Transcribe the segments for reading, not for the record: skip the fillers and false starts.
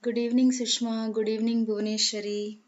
Good evening, Sushma. Good evening, Bhuvneshwari.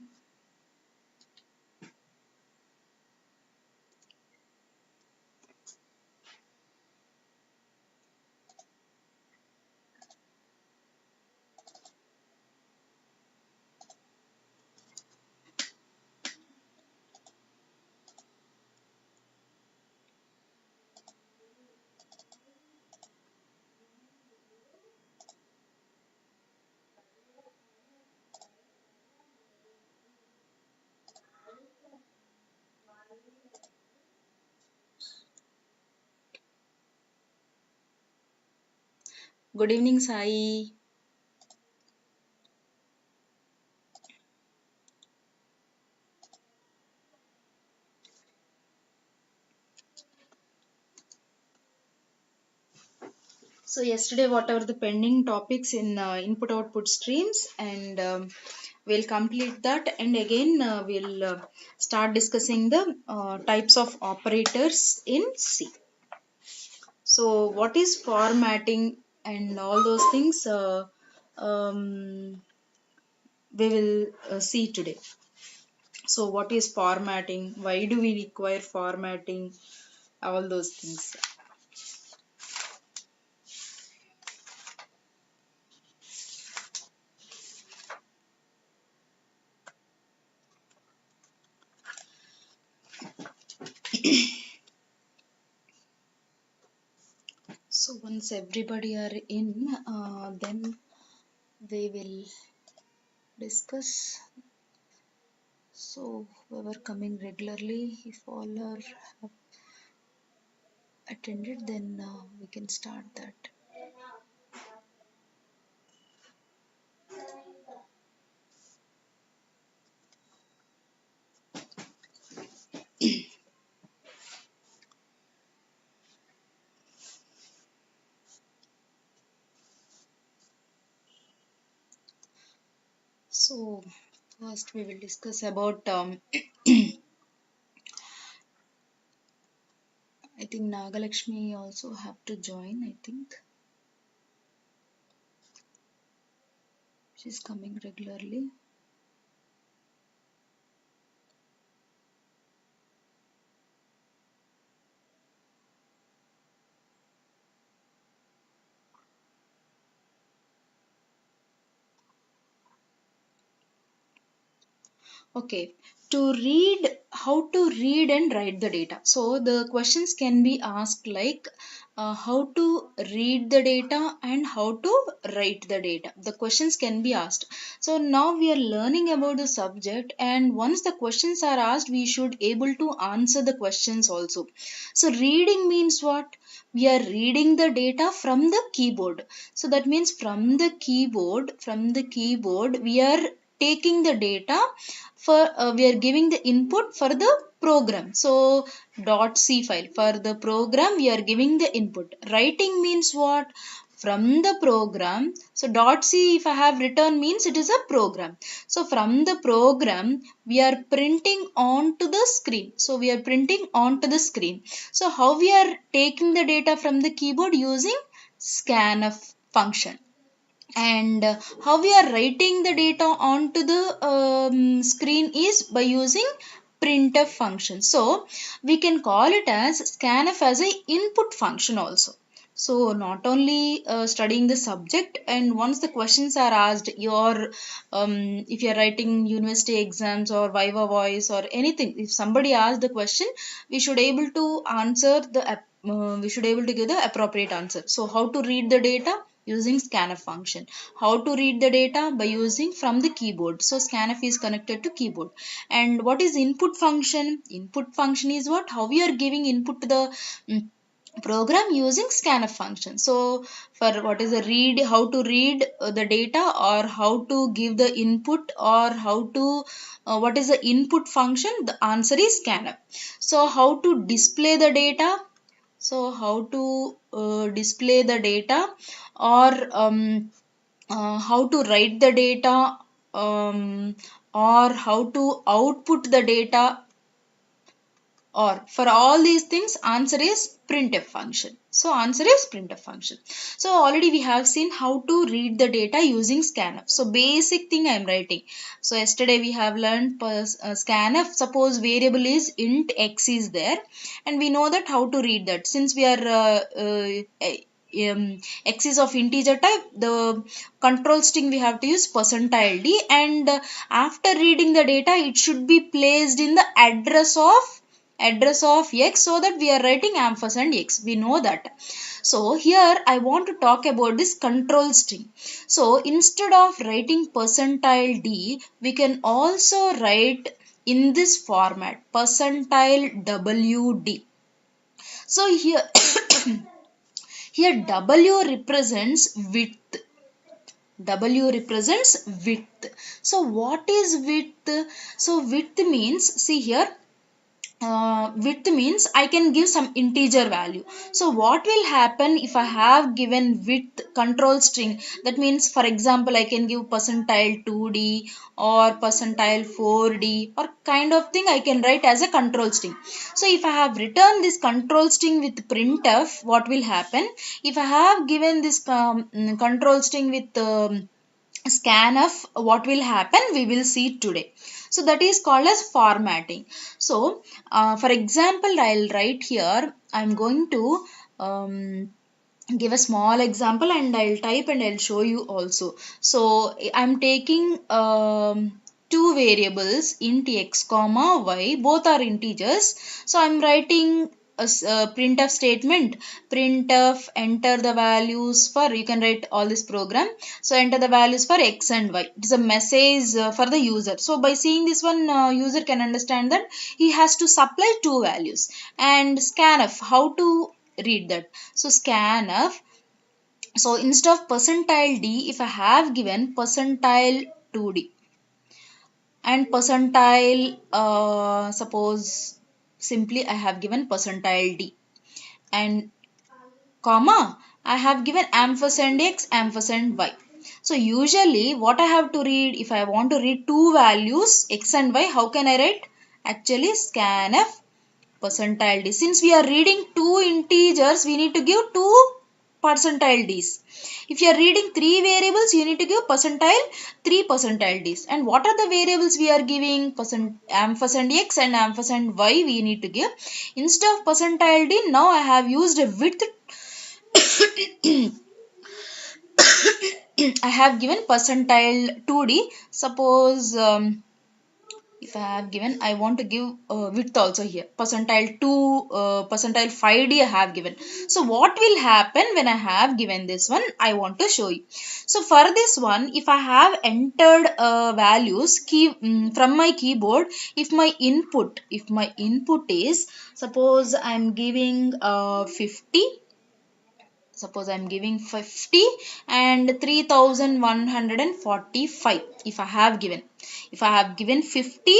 Good evening, Sai. So, yesterday, whatever the pending topics in input output streams, and we'll complete that. And again, we'll start discussing the types of operators in C. So, what is formatting and all those things um, we will see today. So, what is formatting? Why do we require formatting? All those things. So once everybody are in, then we will discuss. So whoever coming regularly, if all are have attended, then we can start that. So first we will discuss about. I think Nagalakshmi also have to join. I think she's coming regularly. Okay, to read, how to read and write the data. So the questions can be asked like how to read the data and how to write the data. The questions can be asked. So now we are learning about the subject, and once the questions are asked, we should able to answer the questions also. So reading means what? We are reading the data from the keyboard. So that means from the keyboard we are taking the data for we are giving the input for the program. So .c file for the program we are giving the input. Writing means what? From the program. So .c if I have written means it is a program. So from the program we are printing onto the screen. So we are printing onto the screen. So how we are taking the data from the keyboard? Using scanf function. And how we are writing the data onto the screen is by using printf function. So we can call it as scanf as a input function also. So not only studying the subject, and once the questions are asked, your if you are writing university exams or viva voice or anything, if somebody asks the question, we should able to answer we should able to give the appropriate answer. So how to read the data? Using scanf function. How to read the data? By using from the keyboard. So scanf is connected to keyboard. And what is input function? Input function is what? How we are giving input to the program using scanf function. So for what is the read, how to read the data, or how to give the input, or how to what is the input function? The answer is scanf. So how to display the data? So how to display the data, or how to write the data, or how to output the data or for all these things answer is printf function. So answer is printf function. So already we have seen how to read the data using scanf. So basic thing I am writing. So yesterday we have learned scanf. Suppose variable is int x is there, and we know that how to read that. Since we are x is of integer type, the control string we have to use percentile d, and after reading the data it should be placed in the address of x, so that we are writing ampersand x. We know that. So here I want to talk about this control string. So instead of writing percentile d, we can also write in this format percentile wd. So here here w represents width. W represents width. So what is width? So width means, see here, width means I can give some integer value. So what will happen if I have given width control string? That means, for example, I can give percentile 2d or percentile 4d or kind of thing I can write as a control string. So if I have written this control string with printf, what will happen? If I have given this control string with scanf, what will happen? We will see today. So that is called as formatting. So for example, I'll write here, I'm going to give a small example and I'll type and I'll show you also. So I'm taking two variables, int x comma y, both are integers. So I'm writing a printf statement. Printf, enter the values for, you can write all this program. So enter the values for x and y. It is a message for the user. So by seeing this one, user can understand that he has to supply two values. And scanf, how to read that? So scanf, so instead of percentile d, if I have given percentile 2d and percentile, suppose simply I have given percentile d, and comma, I have given ampersand x, ampersand y. So usually what I have to read, if I want to read two values x and y, how can I write? Actually scanf percentile d. Since we are reading two integers, we need to give two percentile d's. If you are reading three variables, you need to give percentile 3 percentile d's. And what are the variables we are giving? Ampersand x and ampersand y we need to give. Instead of percentile d, now I have used a width. I have given percentile 2d. Suppose if I have given, I want to give width also here. Percentile 2, percentile 5d I have given. So what will happen when I have given this one? I want to show you. So for this one, if I have entered values from my keyboard, if my input is, suppose I am giving 50. Suppose I am giving 50 and 3145. If I have given 50,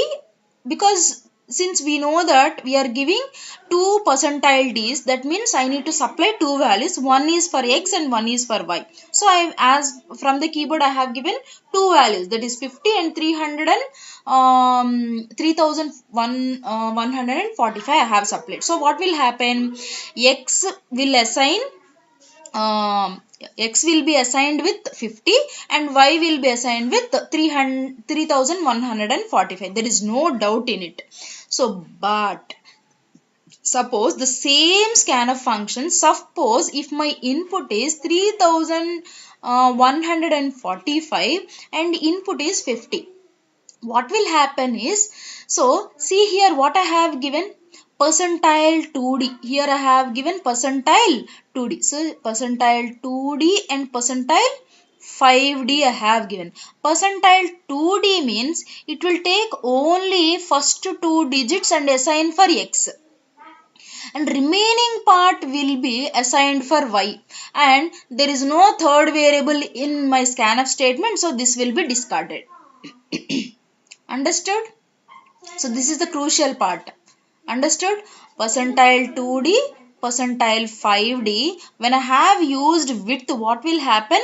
because since we know that we are giving two percentile d's, that means I need to supply two values. One is for x and one is for y. So as from the keyboard I have given two values, that is 50 and 3145 I have supplied. So what will happen? X will assign x will be assigned with 50 and y will be assigned with 3145. There is no doubt in it. So but suppose the same scanf function, suppose if my input is 3145 and input is 50, what will happen is, so see here what I have given, percentile 2d. Here I have given percentile 2d. So percentile 2d and percentile 5d I have given. Percentile 2d means it will take only first two digits and assign for x, and remaining part will be assigned for y, and there is no third variable in my scanf statement, so this will be discarded. Understood? So this is the crucial part. Understood? Percentile 2d, percentile 5d. When I have used width, what will happen?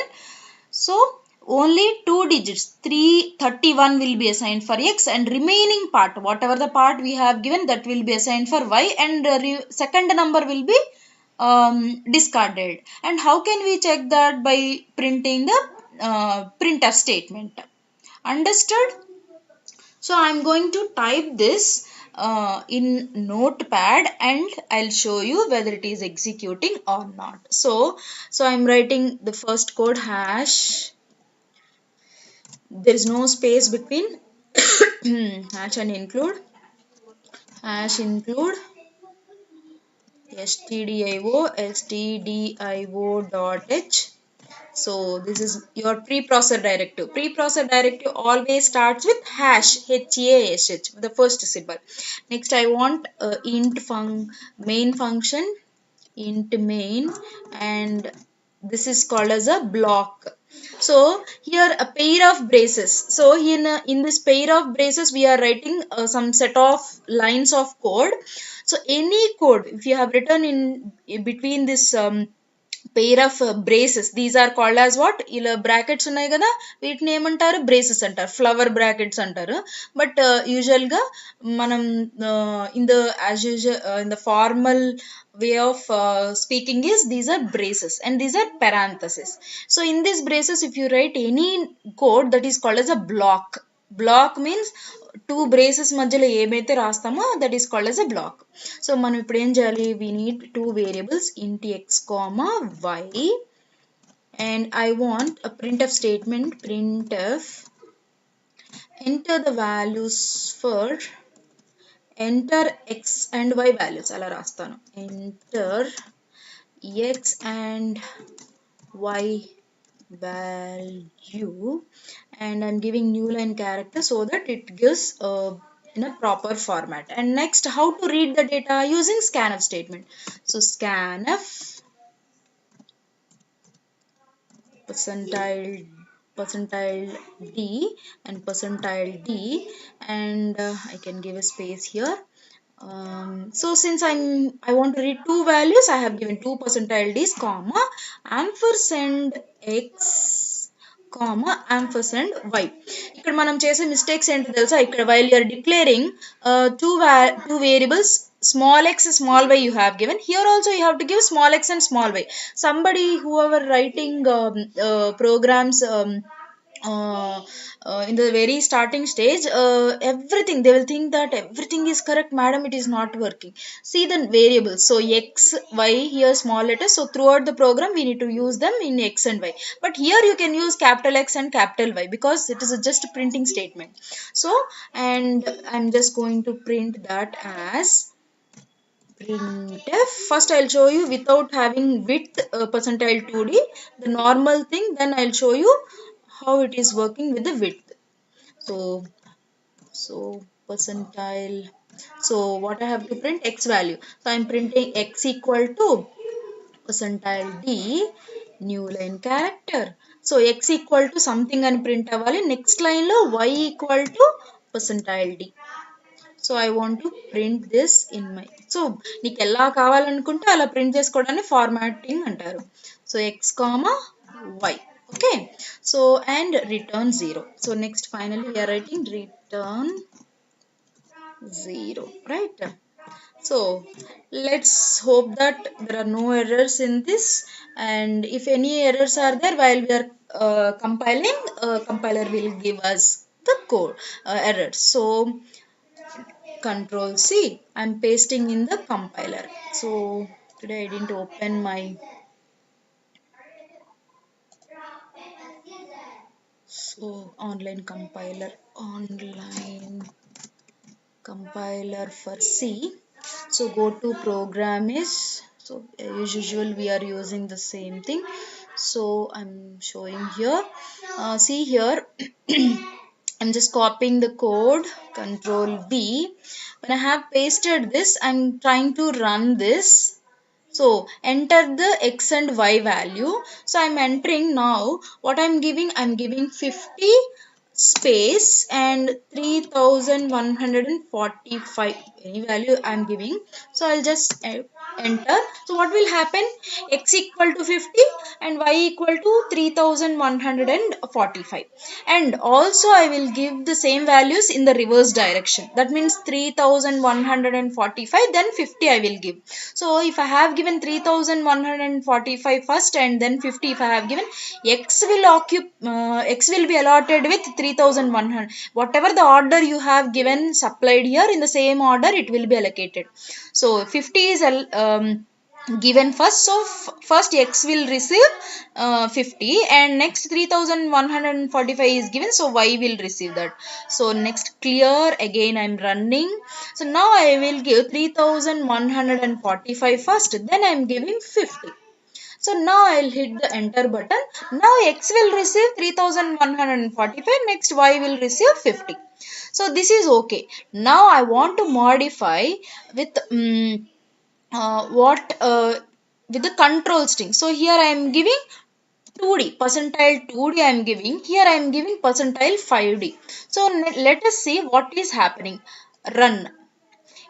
So only 2 digits 331 will be assigned for x, and remaining part, whatever the part we have given, that will be assigned for y, and second number will be discarded. And how can we check that? By printing the printf statement. Understood? So I'm going to type this in notepad, and I'll show you whether it is executing or not. So I'm writing the first code, hash, there is no space between hash and include, hash include stdio dot h. So this is your preprocessor directive. Preprocessor directive always starts with hash, hash, the first symbol. Next I want int main function, int main, and this is called as a block. So here a pair of braces. So in this pair of braces we are writing some set of lines of code. So any code if you have written in between this pair of braces, these are called as what? ఇలా brackets ఉన్నాయి కదా, వీటిని ఏమంటారు? braces అంటారు, flower brackets అంటారు. But usual గా మనం in the formal way of speaking is these are braces and these are parentheses. So in these braces if you write any code, that is called as a block. Block means two braces మధ్యలో ఏమైతే రాస్తామో that is called as a block. So మనం ఇప్పుడు ఏం చేయాలి? We need two variables, int x comma y, and I want a printf statement, printf enter the values for enter x and y values. అలా రాస్తాను, enter x and y value, and I'm giving new line character so that it gives in a proper format. And next, how to read the data? Using scanf statement. So scanf percentile d and percentile d, and I can give a space here. So since I want to read two values, I have given 2 percentile d's comma ampersand x comma ampersand y. ఇక్కడ మనం చేసే mistakes ఏంటో తెలుసా? ఇక్కడ while you are declaring two variables, small x small y you have given, here also you have to give small x and small y. Somebody whoever writing programs in the very starting stage, everything they will think that everything is correct, madam, it is not working. See the variables, so x y, here small letters, so throughout the program we need to use them in x and y, but here you can use capital X and capital Y because it is just a printing statement. So and I'm just going to print that as printf. First I'll show you without having width percentile 2d, the normal thing, then I'll show you how it is working with the width. So percentile, so what I have to print? X value. So I'm printing x equal to percentile d new line character. So x equal to something and print avali. Next line lo y equal to percentile d. So I want to print this in my, so నీకు ఎలా కావాలనుకుంటే అలా print చేసుకోవడాన్ని formatting అంటారు. So x comma y. Okay, so and return 0. So next finally we are writing return 0, right? So let's hope that there are no errors in this, and if any errors are there while we are compiling, compiler will give us the code errors. So Control C, I'm pasting in the compiler. So today I didn't open my online compiler for C. So go to program is, so as usual we are using the same thing. So I'm showing here, see here I'm just copying the code, Control V. When I have pasted this, I'm trying to run this. So enter the x and y value. So I'm entering now. What I'm giving 50, space and 3145, any value I'm giving. So I'll just enter. So what will happen? X equal to 50 and y equal to 3145, and also I will give the same values in the reverse direction. That means 3145, then 50 I will give. So if I have given 3145 first and then 50 if I have given, x will be allotted with 3100. Whatever the order you have given supplied here, in the same order it will be allocated. So 50 is given first, so first x will receive 50, and next 3145 is given, so y will receive that. So next clear, again I'm running. So now I will give 3145 first, then I'm giving 50. So now I'll hit the enter button. Now x will receive 3145, next y will receive 50. So this is okay. Now I want to modify with what with the control string. So here I am giving 2D, percentile 2D I am giving. Here I am giving percentile 5D. So let us see what is happening. Run.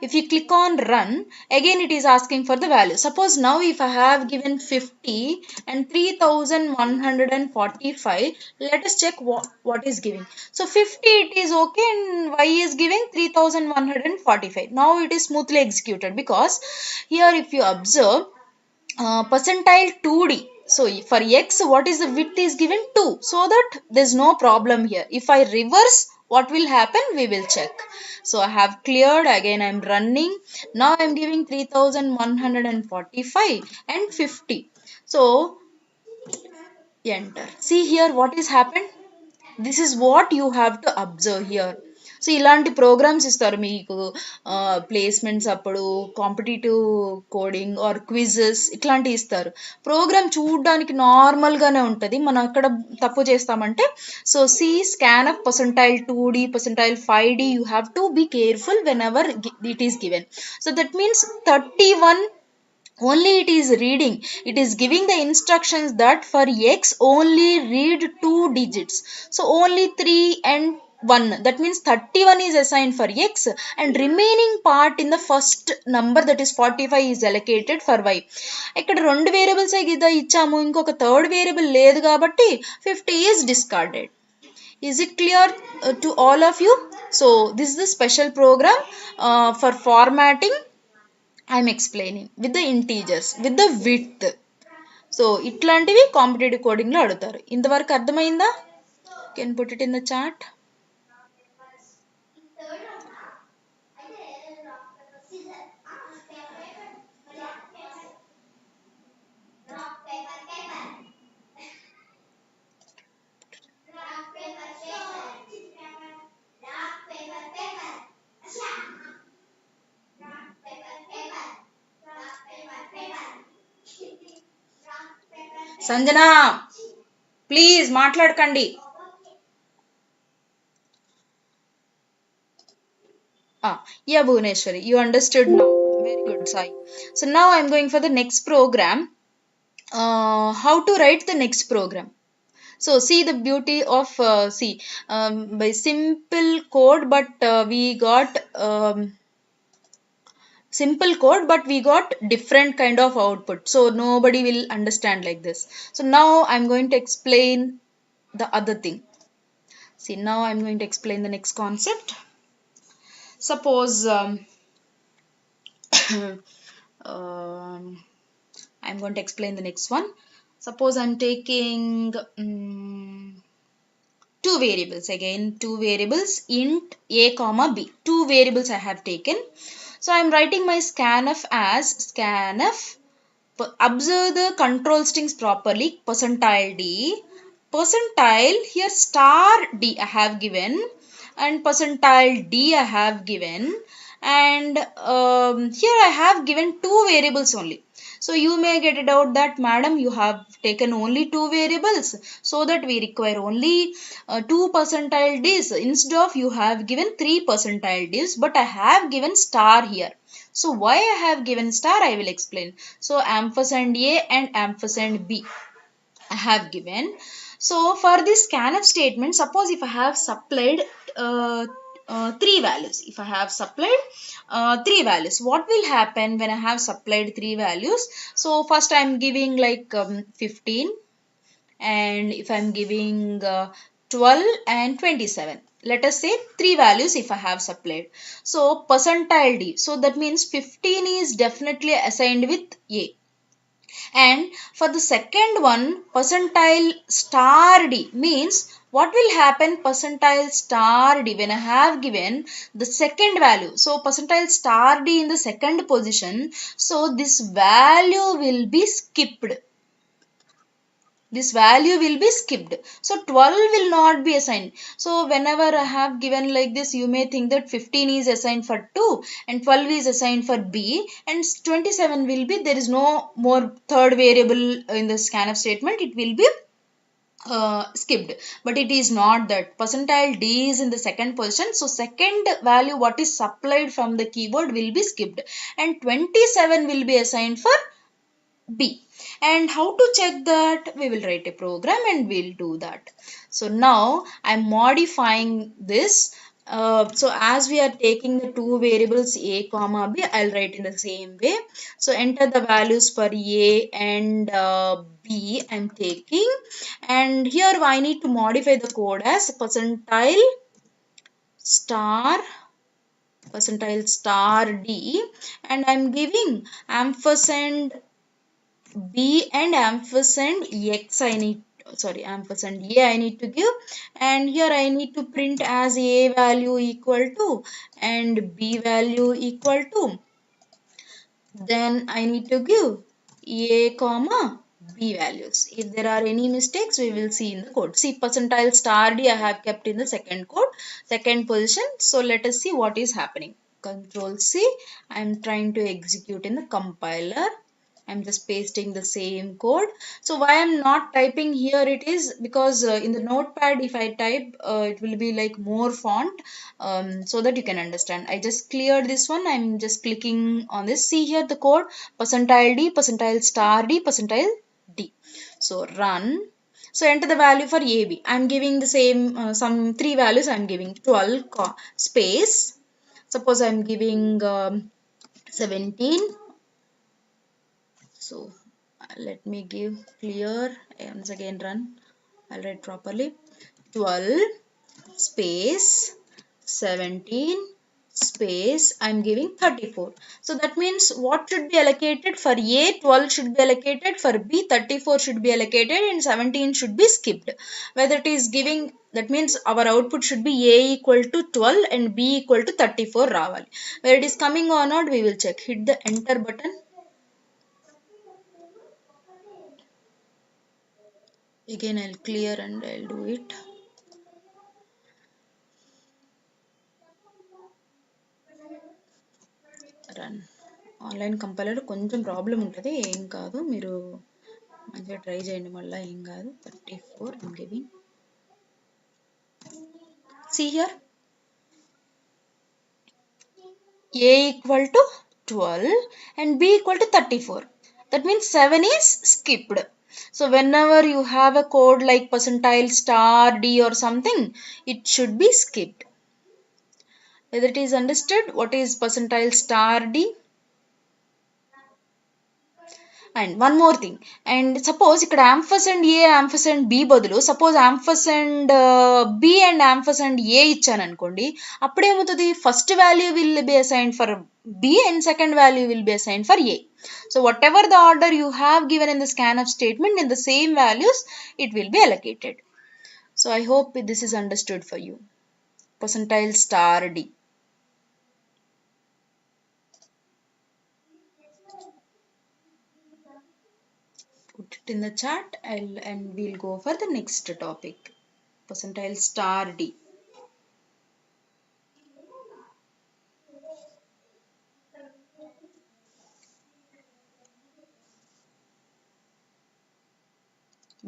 If you click on run, again it is asking for the value. Suppose now if I have given 50 and 3145, let us check what is giving. So 50 it is okay and y is giving 3145. Now it is smoothly executed, because here if you observe percentile 2D. So for x, what is the width is given 2, so that there is no problem here. If I reverse, what will happen? We will check. So I have cleared, again I am running. Now I am giving 3145 and 50. So enter. See here what is happened. This is what you have to observe here. So ఇలాంటి programmes ఇస్తారు మీకు, placements అప్పుడు, competitive coding are quizzes ఇట్లాంటివి ఇస్తారు. Programme చూడడానికి నార్మల్గానే ఉంటుంది, మనం అక్కడ తప్పు చేస్తామంటే. So C scan of percentile 2D, percentile 5D, you have to be careful whenever it is given. So that means 31 only it is reading. It is giving the instructions that for x only read 2 digits. So only 3 and 1. That means 31 is assigned for x and remaining part in the first number, that is 45, is allocated for y. ఇక్కడ రెండు variables ఇచ్చాము, ఇంకొక third variable లేదు కాబట్టి 50 is discarded. Is it clear to all of you? So this is the special program for formatting. I am explaining with the integers, with the width. So ఇట్లాంటివి competitive coding లో అడుగుతారు. ఇంతవరకు అర్థమైందా? Can put it in the chat. Sanjana please మాట్లాడకండి. Yeah, Bhuvneshwari, you understood now. Very good, Sai. So now I am going for the next program. How to write the next program. So see the beauty of by simple code, but we got simple code, but we got different kind of output. So nobody will understand like this. So now I'm going to explain the other thing. See, now I'm going to explain the next concept. Suppose I'm going to explain the next one. Suppose I'm taking two variables, again two variables, int a comma b. Two variables I have taken. So I am writing my scanf as scanf. Observe the control strings properly. Percentile d, percentile, here star d I have given, and percentile d I have given, and here I have given two variables only. So you may get a doubt that madam, you have taken only two variables, so that we require only 2 percentile ds. Instead of you have given 3 percentile ds, but I have given star here. So why I have given star, I will explain. So ampersand a and ampersand b I have given. So for this scanf statement, suppose if I have supplied three values, if I have supplied three values, what will happen when I have supplied three values? So first I am giving like 15, and if I'm giving 12 and 27, let us say three values if I have supplied. So percentile D, so that means 15 is definitely assigned with A. And for the second one, percentile star D means what will happen percentile star D when I have given the second value. So percentile star D in the second position. So this value will be skipped. This value will be skipped. So 12 will not be assigned. So whenever I have given like this, you may think that 15 is assigned for 2 and 12 is assigned for B, and 27 will be, there is no more third variable in the scanf statement, it will be skipped. But it is not that. Percentile D is in the second position. So second value what is supplied from the keyboard will be skipped, and 27 will be assigned for B. And how to check that? We will write a program and we'll do that. So now I'm modifying this. So as we are taking the two variables A comma B, I'll write in the same way. So enter the values for A and B I'm taking, and here I need to modify the code as star percentile star D, and I'm giving ampersand B and ampersand X I need, sorry, ampersand A I need to give, and here I need to print as A value equal to and B value equal to. Then I need to give A comma B values. If there are any mistakes, we will see in the code. See, percentile star D I have kept in the second code, second position. So let us see what is happening. Control C. I am trying to execute in the compiler. I'm just pasting the same code. So why I'm not typing here, it is because in the notepad if I type it will be like more font, so that you can understand. I just cleared this one. I'm just clicking on this. See here the code, percentile D, percentile star D, percentile D. So run. So enter the value for AB. I'm giving the same some three values. I'm giving 12 space. Suppose I'm giving 17. So let me give clear, once again run, I'll write properly, 12 space 17 space I'm giving 34. So that means what should be allocated for A, 12 should be allocated, for B 34 should be allocated, and 17 should be skipped. Whether it is giving, that means our output should be A equal to 12 and B equal to 34 ravali. Where it is coming or not, we will check. Hit the enter button. Again I'll clear and I'll do it. Run. Online compiler కొంచెం problem ఉంటుంది, ఏం కాదు, మీరు మంచిగా try చేయండి, మళ్ళీ ఏం కాదు. 34 I'm giving. See here, A equal to 12 and B equal to 34. That means 7 is skipped. So whenever you have a code like percentile star D or something, it should be skipped. Whether it is understood what is percentile star D? And one more thing, and suppose ఇక్కడ ampersand A ampersand B బదులు suppose ampersand B and ampersand A ఇచ్చాను అనుకోండి, అప్పుడు ఏమవుతుంది, first value will be assigned for B and second value will be assigned for A. So whatever the order you have given in the scanf statement, in the same values it will be allocated. So I hope this is understood for you. Percentile star D. Put it in the chat, and we'll go for the next topic. Percentile star D.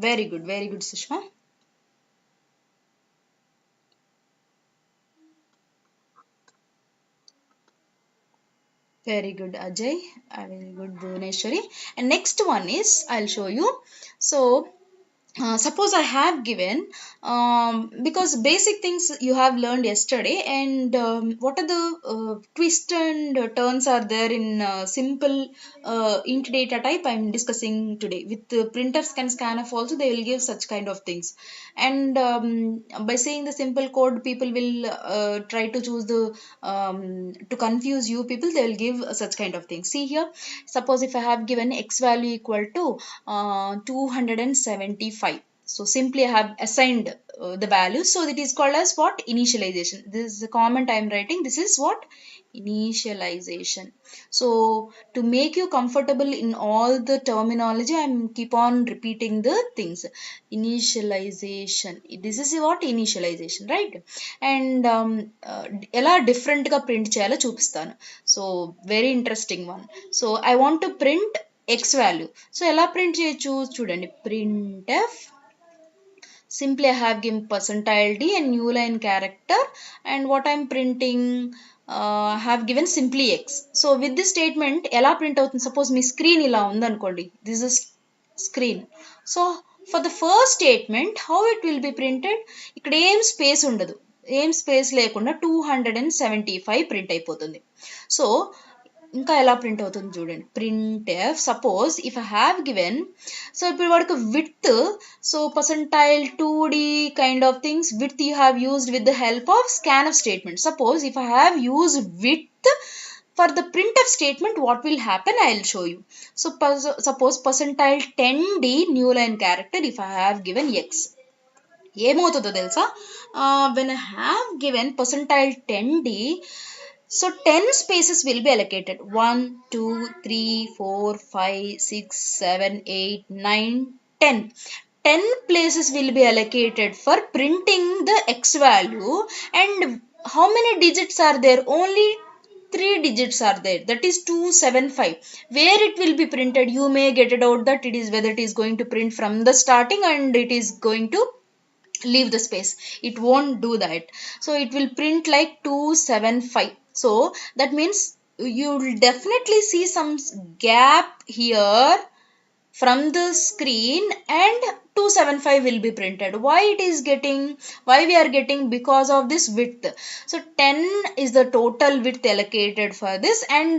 Very good Sushma. Very good Ajay, very good Bhuvaneshwari. And next one is, I'll show you. So suppose I have given, because basic things you have learned yesterday, and what are the twists and turns are there in simple int data type I'm discussing today. With printf, scan, scanf also they will give such kind of things, and by saying the simple code, people will try to choose the to confuse you people, they will give such kind of things. See here, suppose if I have given x value equal to 275. So simply I have assigned the values. So it is called as what? Initialization. This is the comment I am writing. This is what? Initialization. So to make you comfortable in all the terminology, I am keep on repeating the things. Initialization. This is what? Initialization, right? And ఎలా different గా print చేయాలో చూపిస్తాను. So very interesting one. So I want to print x value. So ఎలా print చేయొచ్చు చూడండి. printf, simply I have given percentile d and new line character, and what I'm printing, have given simply x. So with this statement ఎలా print అవుతుంది? Suppose మీ screen ఇలా ఉందనుకోండి, this is screen. So for the first statement, how it will be printed? ఇక్కడ ఏం space ఉండదు, ఏం space లేకుండా 275 print అయిపోతుంది. సో ఇంకా ఎలా ప్రింట్ అవుతుంది చూడండి. printf, suppose if I have given, so ఇప్పుడు వరకు width, so percentile 2d kind of things, width you have used with the help of scanf statement. Suppose if I have used width for the printf statement, what will happen? I will show you. So suppose percentile 10d new line character, if I have given x, ఏమవుతుందో తెలుసా? When I have given percentile 10d, so 10 spaces will be allocated. 1, 2, 3, 4, 5, 6, 7, 8, 9, 10. 10 places will be allocated for printing the x value. And how many digits are there? Only 3 digits are there. That is 275. Where it will be printed? You may get it out that it is whether it is going to print from the starting and it is going to leave the space. It won't do that. So it will print like 275. So that means you will definitely see some gap here from the screen, and 275 will be printed. Why it is getting? Why we are getting? Because of this width. So 10 is the total width allocated for this, and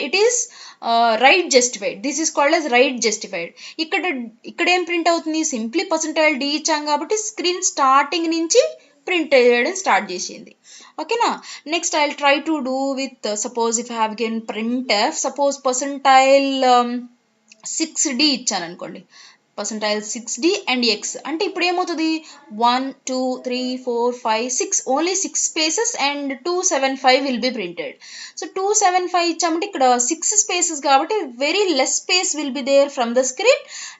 it is right justified. This is called as right justified. ఇక్కడ ఏం print అవుతుంది? Simply percentile D ఇచ్చాం కాబట్టి screen starting నుంచి print చేయడం start చేసింది. ఓకేనా? Next I will try to do with, suppose if I have given printf, suppose percentile 6d ఇచ్చాను అనుకోండి. percentile 6d and x అంటే ఇప్పుడు ఏమవుతుంది? 1, 2, 3, 4, 5, 6, only 6 spaces and 275 will be printed. So 275 ఇచ్చామంటే ఇక్కడ 6 spaces కాబట్టి very less space will be there from the screen.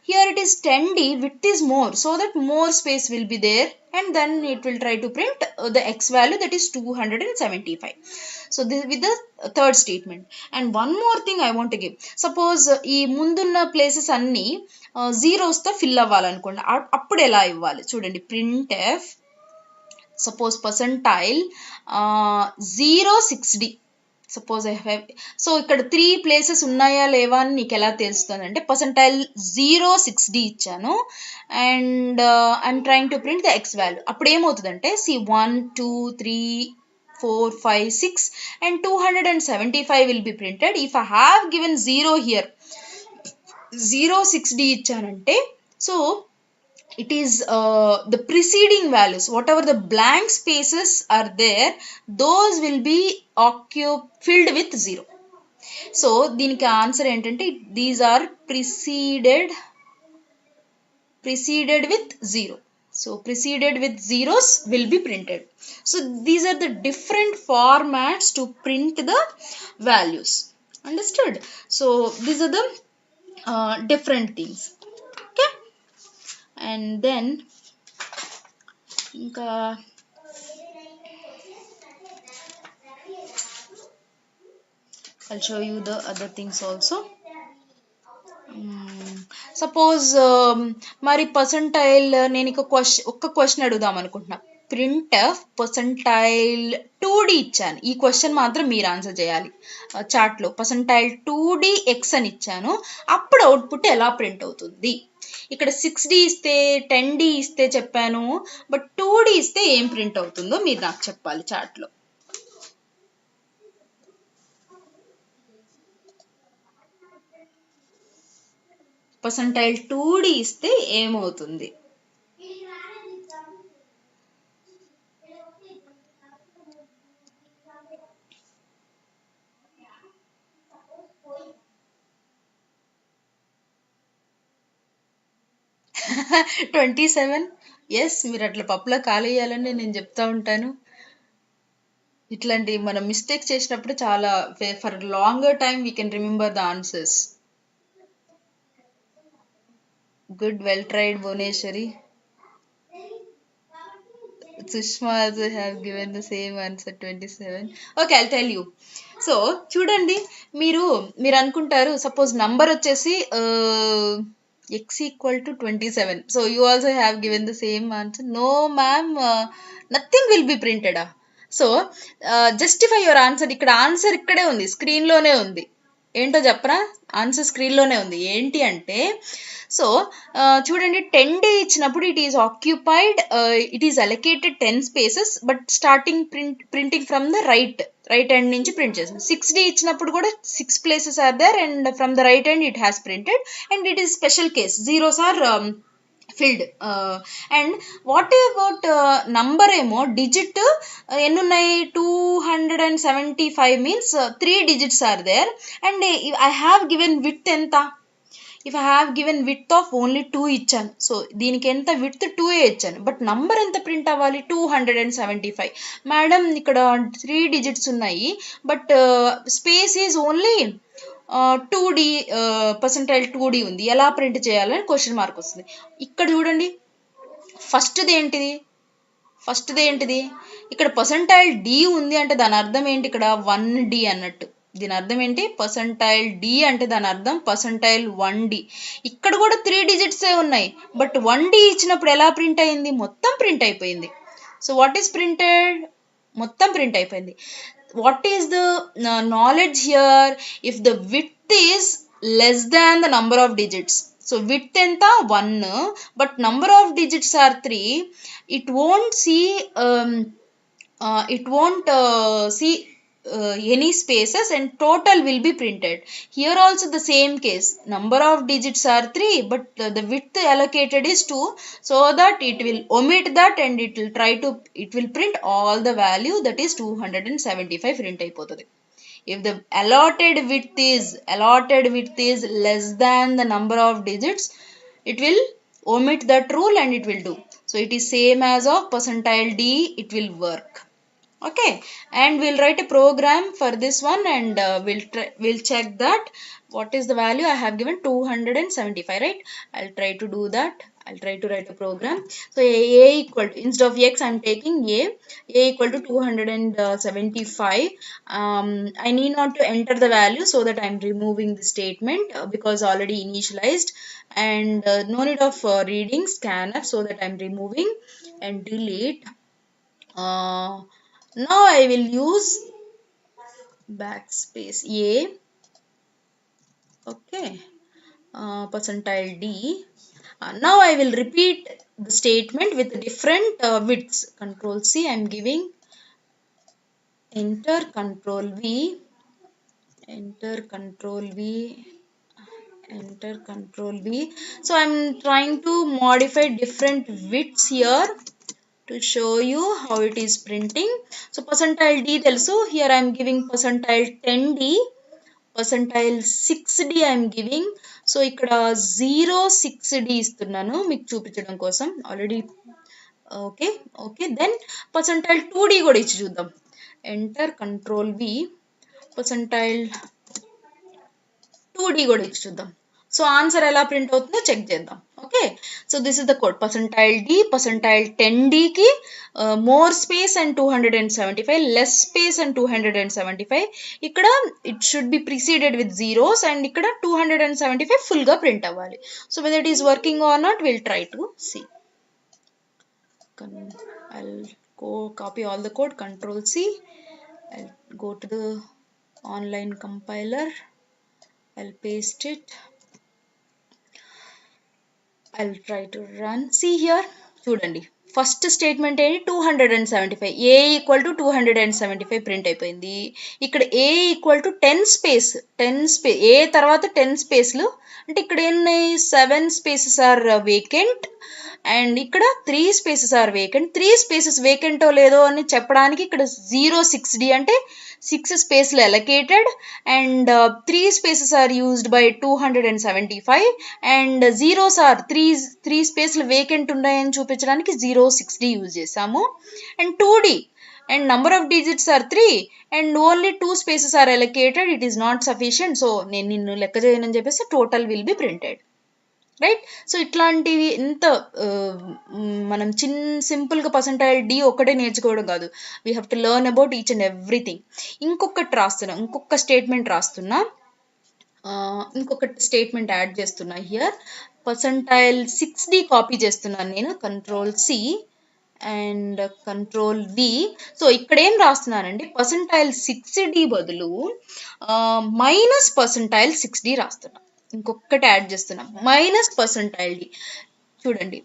Here it is 10d, width is more, so that more space will be there, and then it will try to print the x value, that is 275. So this with the third statement. And one more thing I want to give. Suppose ఈ ముందున్న places అన్ని జీరోస్తో fill అవ్వాలనుకోండి, అప్పుడు ఎలా ఇవ్వాలి చూడండి. printf, suppose percentile 06d, suppose I have, so ఇక్కడ 3 places ఉన్నాయా లేవా అని నీకు ఎలా తెలుస్తుంది అంటే percentile 06d ఇచ్చాను, and I'm trying to print the X value. అప్పుడు ఏమవుతుందంటే see 1, 2, 3, 4, 5, 6 and 275 will be printed. If I have given 0 here, 06d ఇచ్చానంటే, so it is the preceding values, whatever the blank spaces are there, those will be filled with 0. So దీనికి answer ఏంటంటే these are preceded with 0. So preceded with zeros will be printed. So these are the different formats to print the values. Understood? So these are the different things. Okay? And then I'll show you the other things also. Suppose మరి percentile, నేను ఒక్క question అడుగుదాం అనుకుంటున్నా. printf percentile 2d ఇచ్చాను, ఈ question మాత్రం మీరు answer చేయాలి. చాట్లో percentile 2d x అని ఇచ్చాను, అప్పుడు అవుట్పుట్ ఎలా ప్రింట్ అవుతుంది? ఇక్కడ 6D ఇస్తే 10D ఇస్తే చెప్పాను, బట్ 2D ఇస్తే ఏం ప్రింట్ అవుతుందో మీరు నాకు చెప్పాలి చార్ట్లో. పర్సంటైల్ 2D ఇస్తే ఏమవుతుంది? $27. ఎస్, మీరు అట్లా పప్పులో కాలేయాలని నేను చెప్తా ఉంటాను. ఇట్లాంటి మనం మిస్టేక్స్ చేసినప్పుడు చాలా for longer time we can remember the answers. Good, well tried Bhuvaneshwari. Sushma also have given the same answer, 27. Okay, I'll tell you. So చూడండి, మీరు అనుకుంటారు సపోజ్ నంబర్ వచ్చేసి x equal to 27. So you also have given the same answer. No ma'am, nothing will be printed. So justify your answer. ఇక్కడ answer ఇక్కడే ఉంది, స్క్రీన్లోనే ఉంది. ఏంటో చెప్పరా? ఆన్సర్ స్క్రీన్లోనే ఉంది. ఏంటి అంటే, సో చూడండి, 10D ఇచ్చినప్పుడు it is occupied, it is allocated 10 spaces, but starting printing from the right hand నుంచి ప్రింట్ చేసాం. 6D ఇచ్చినప్పుడు కూడా 6 places are there, and from the right hand it has printed, and it is special case, zeros are filled. And what about number ఏమో digit ఎన్ని ఉన్నాయి? 275 means 3 digits are there. And I have given width ఎంత? If I have given width of only 2 ఇచ్చాను, so దీనికి ఎంత width 2 ఇచ్చాను, but number ఎంత print అవ్వాలి? 275. మేడం ఇక్కడ 3 digits ఉన్నాయి, but space is only 2D, percentile 2D ఉంది, ఎలా ప్రింట్ చేయాలని క్వశ్చన్ మార్క్ వస్తుంది. ఇక్కడ చూడండి, ఫస్ట్ది ఏంటిది? ఇక్కడ పర్సంటైల్ D ఉంది అంటే దాని అర్థం ఏంటి? ఇక్కడ 1D అన్నట్టు. దీని అర్థం ఏంటి? పర్సంటైల్ D అంటే దాని అర్థం పర్సంటైల్ 1D. ఇక్కడ కూడా 3 digits ఉన్నాయి, బట్ 1D ఇచ్చినప్పుడు ఎలా ప్రింట్ అయింది? మొత్తం ప్రింట్ అయిపోయింది. So what is printed? మొత్తం ప్రింట్ అయిపోయింది. What is the knowledge here? If the width is less than the number of digits, so width ఎంత? 1, but number of digits are 3, it won't see any spaces, and total will be printed. Here also the same case, number of digits are 3, but the width allocated is 2, so that it will omit that, and it will print all the value, that is 275 print అయిపోతుంది. If the allotted width is less than the number of digits, it will omit that rule and it will do. So it is same as of percentile D, it will work. Okay, and we'll write a program for this one, and we'll check that what is the value. I have given 275, right? I'll try to do that. I'll try to write a program. So a equal to, instead of x I'm taking a equal to 275. I need not to enter the value, so that I'm removing the statement, because already initialized, and no need of reading scanf, so that I'm removing and delete. Now I will use backspace a. Okay, percentile D. Now I will repeat the statement with different widths. Control C, I am giving, enter, Control V, enter, Control V, enter, Control V. So I am trying to modify different widths here to show you how it is printing. So percentile D telso, here I am giving percentile 10D, percentile 6D I am giving. So ఇక్కడ 0.6D ఇస్తున్నాను మీకు చూపించడం కోసం already. Okay then percentile 2D కూడా ఇచ్చి చూద్దాం. Enter, control V, percentile 2D కూడా ఇచ్చి చూద్దాం. సో ఆన్సర్ ఎలా ప్రింట్ అవుతుందో చెక్ చేద్దాం. Okay, so this is the code. Percentile D, percentile 10Dకి more space and 275, less space and 275. ఇక్కడ it should be preceded with zeros, and ఇక్కడ 275 ఫుల్గా ప్రింట్ అవ్వాలి. So whether it is working or not, will try to see. I'll go copy all the code, Control C. I'll go to the online compiler. I'll paste it. I'll try to run. See here, చూడండి first statement ఏంటి 275 ఏ equal to 275 print అయిపోయింది. ఇక్కడ ఏ equal to 10 space ఏ తర్వాత 10 స్పేస్లు అంటే ఇక్కడ ఏమున్నాయి 7 spaces are vacant and ఇక్కడ 3 spaces are vacant. 3 spaces వేకెంటో లేదో అని చెప్పడానికి ఇక్కడ 06D అంటే 6 స్పేస్లు allocated and 3 spaces are used by 275 and zeros are three స్పేస్లు వేకెంట్ ఉన్నాయని చూపించడానికి 06D యూజ్ చేసాము and 2D and number of digits are 3 and only 2 spaces are allocated, it is not sufficient, so నేను నిన్ను లెక్క చేయనని చెప్పేసి total will be printed. Right. So ఇట్లాంటివి ఎంత మనం సింపుల్గా పర్సంటైల్ డి ఒక్కటే నేర్చుకోవడం కాదు, we have to learn about each and everything. ఇంకొక స్టేట్మెంట్ రాస్తున్నా, ఇంకొక స్టేట్మెంట్ యాడ్ చేస్తున్నా హియర్. పర్సంటైల్ 6D కాపీ చేస్తున్నాను నేను, Ctrl+C అండ్ Ctrl+V. సో ఇక్కడ ఏం రాస్తున్నానంటే పర్సంటైల్ 6D బదులు మైనస్ పర్సంటైల్ 6D రాస్తున్నా. ఇంకొకటి యాడ్ చేస్తున్నాం, మైనస్ పర్సంటైల్ డి. చూడండి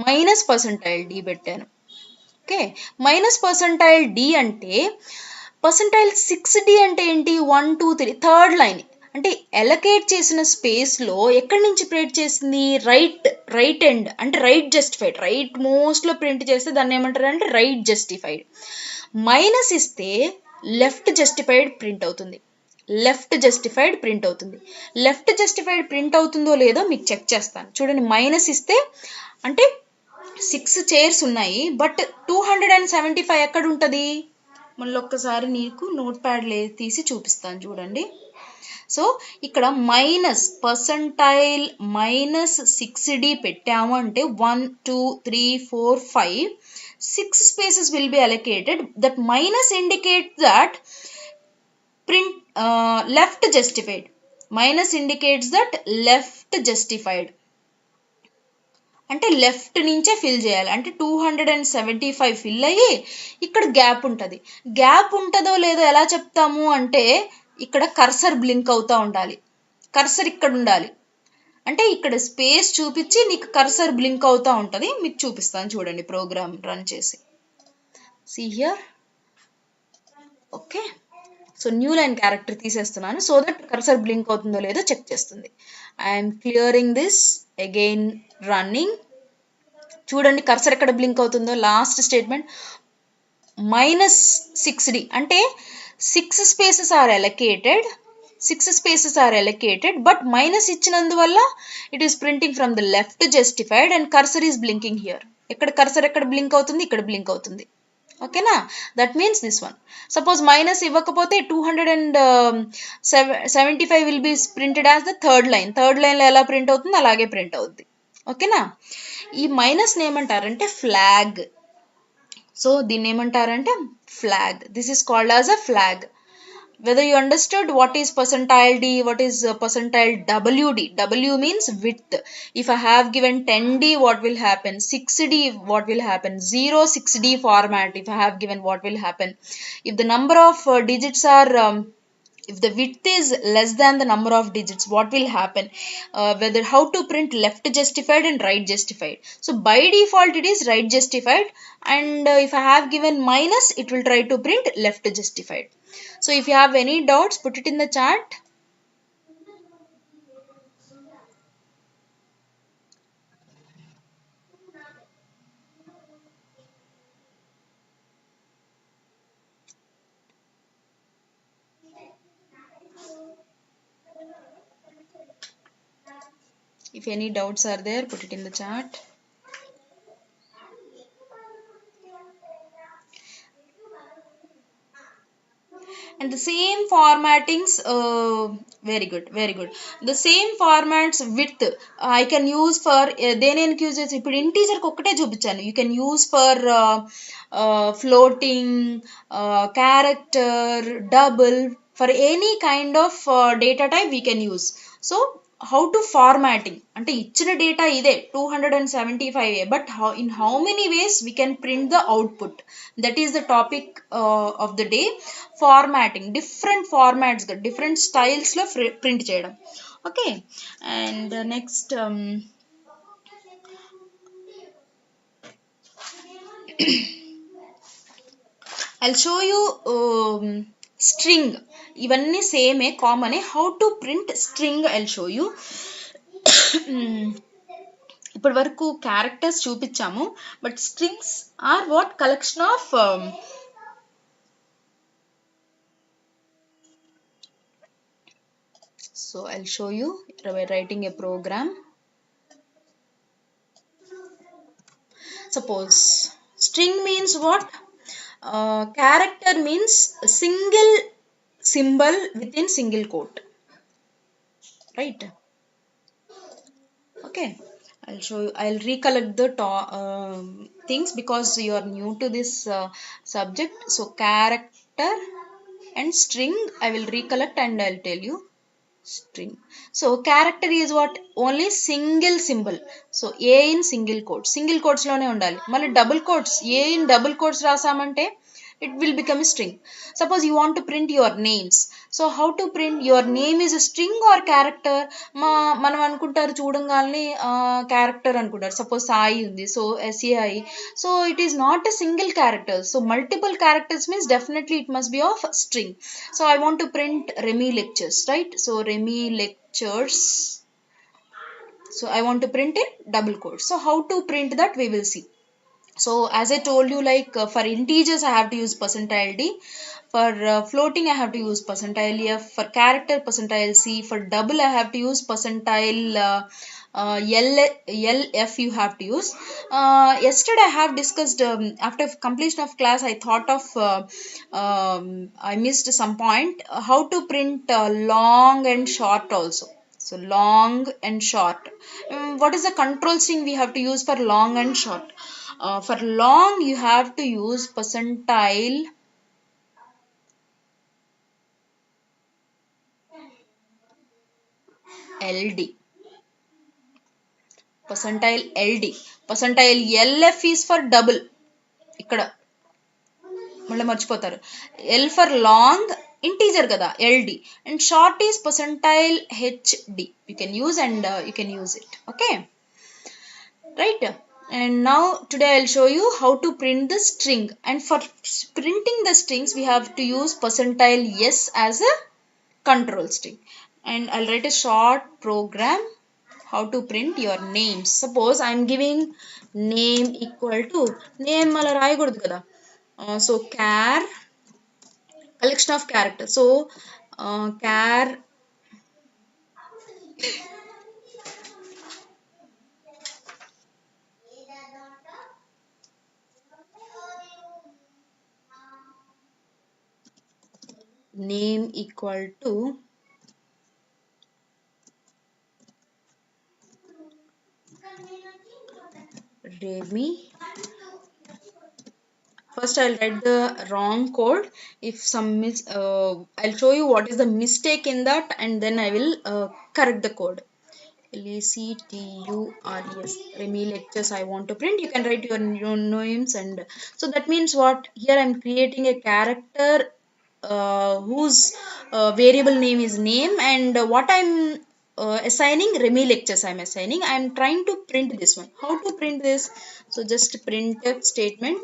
మైనస్ పర్సంటైల్ డి పెట్టాను. ఓకే, మైనస్ పర్సంటైల్ డి అంటే పర్సంటైల్ 6D అంటే ఏంటి 1 2 3 థర్డ్ లైన్ అంటే ఎలకేట్ చేసిన స్పేస్లో ఎక్కడి నుంచి ప్రింట్ చేసింది రైట్ ఎండ్ అంటే రైట్ జస్టిఫైడ్, రైట్ మోస్ట్లో ప్రింట్ చేస్తే దాన్ని ఏమంటారు అంటే రైట్ జస్టిఫైడ్. మైనస్ ఇస్తే లెఫ్ట్ జస్టిఫైడ్ ప్రింట్ అవుతుంది. లెఫ్ట్ జస్టిఫైడ్ ప్రింట్ అవుతుందో లేదో మీకు చెక్ చేస్తాను. చూడండి మైనస్ ఇస్తే అంటే 6 చైర్స్ ఉన్నాయి బట్ 275 ఎక్కడ ఉంటుంది, మళ్ళీ ఒక్కసారి నీకు నోట్ ప్యాడ్ తీసి చూపిస్తాను చూడండి. సో ఇక్కడ మైనస్ పర్సంటైల్ మైనస్ 6D పెట్టాము అంటే 1 2 3 4 5 6 spaces will be allocated. That minus indicates that print left justified. Minus indicates that left justified అంటే లెఫ్ట్ నుంచే ఫిల్ చేయాలి. అంటే 275 ఫిల్ అయ్యి ఇక్కడ గ్యాప్ ఉంటుంది. గ్యాప్ ఉంటుందో లేదో ఎలా చెప్తాము అంటే ఇక్కడ కర్సర్ బ్లింక్ అవుతూ ఉండాలి, కర్సర్ ఇక్కడ ఉండాలి. అంటే ఇక్కడ స్పేస్ చూపించి నీకు కర్సర్ బ్లింక్ అవుతూ ఉంటుంది. మీకు చూపిస్తాను చూడండి ప్రోగ్రామ్ రన్ చేసి. See here. Okay, so new line character తీసేస్తున్నాను సో దట్ కర్సర్ బ్లింక్ అవుతుందో లేదో చెక్ చేస్తుంది. I'm clearing this again running. చూడండి కర్సర్ ఎక్కడ బ్లింక్ అవుతుందో. లాస్ట్ స్టేట్మెంట్ మైనస్ 6D అంటే 6 spaces are allocated but minus ఇచ్చినందువల్ల it is printing from the left justified and cursor is blinking here. Cursor ఎక్కడ blink అవుతుంది, ఇక్కడ blink అవుతుంది. ఓకేనా, that means this one. Suppose minus ఇవ్వకపోతే 275 will be printed as the third లైన్లో ఎలా print అవుతుంది అలాగే ప్రింట్ అవుద్ది. ఓకేనా, ఈ మైనస్ని ఏమంటారంటే ఫ్లాగ్. సో దీన్ని ఏమంటారంటే flag. This is called as a flag. Whether you understood what is percentile D, what is percentile WD. W means width. If I have given 10D, what will happen? 6D, what will happen? 06D format, if I have given, what will happen? If the number of digits are, if the width is less than the number of digits, what will happen? Whether how to print left justified and right justified. So by default it is right justified and if I have given minus, it will try to print left justified. So if you have any doubts, put it in the chat. If any doubts are there, put it in the chat. And the same formattings, very good. The same formats width I can use for దేనికి use చేసి ఇప్పుడు ఇంటీజర్కి ఒక్కటే చూపించాను. You can use for floating, character, double, for any kind of data type we can use. So how to formatting అంటే ఇచ్చిన data ఇదే 275 but in how many ways we can print the output, that is the topic of the day. Formatting, different formats, different styles లో print చేయడం. Okay, and next I'll show you string. ఇవన్నీ సేమే కామనే. How to print string I'll show you. ఇప్పటి వరకు characters చూపించాము, but strings are what collection of so I'll show you writing a program. Suppose string means what? Character means a single symbol within single quote, right? Okay, I'll show you. I'll recollect the things because you are new to this subject. So character and string I will recollect and I'll tell you. String. So character is what? Only single symbol. So A in single quotes లోనే ఉండాలి. మళ్ళీ double quotes, A in double quotes రాసామంటే it will become a string. Suppose you want to print your names. So how to print your name is a string or character? మనం అనుకుంటారు చూడంగానే character అనుకుంటారు. Suppose Sai ఉంది, so SAI. So it is not a single character. So multiple characters means definitely it must be of string. So I want to print Remy lectures, right? So Remy lectures. So I want to print in double quotes. So how to print that we will see. So as I told you, like for integers I have to use percentile D, for floating I have to use percentile F, for character percentile C, for double I have to use percentile LF you have to use. Yesterday I have discussed, after completion of class I thought of I missed some point, how to print long and short also. So long and short. What is the control string we have to use for long and short? For long you have to use percentile LD. Percentile LD. Percentile LF is for double. ఇక్కడ మళ్ళీ మర్చిపోతారు. L for long, integer కదా LD, and short is percentile HD. You can use and you can use it. Okay, right? And now today I'll show you how to print the string, and for printing the strings we have to use percentile S as a control string. And I'll write a short program how to print your names. Suppose I'm giving name equal to name mala రాయకూడదు కదా. So char collection of characters. So char name equal to Remy. First I'll write the wrong code. If some I'll show you what is the mistake in that, and then I will correct the code. LECTURES Remy lectures I want to print. You can write your names, and so that means what? Here I'm creating a character whose variable name is name, and what I'm assigning Remy lectures I'm assigning. I'm trying to print this one. How to print this? So just printf statement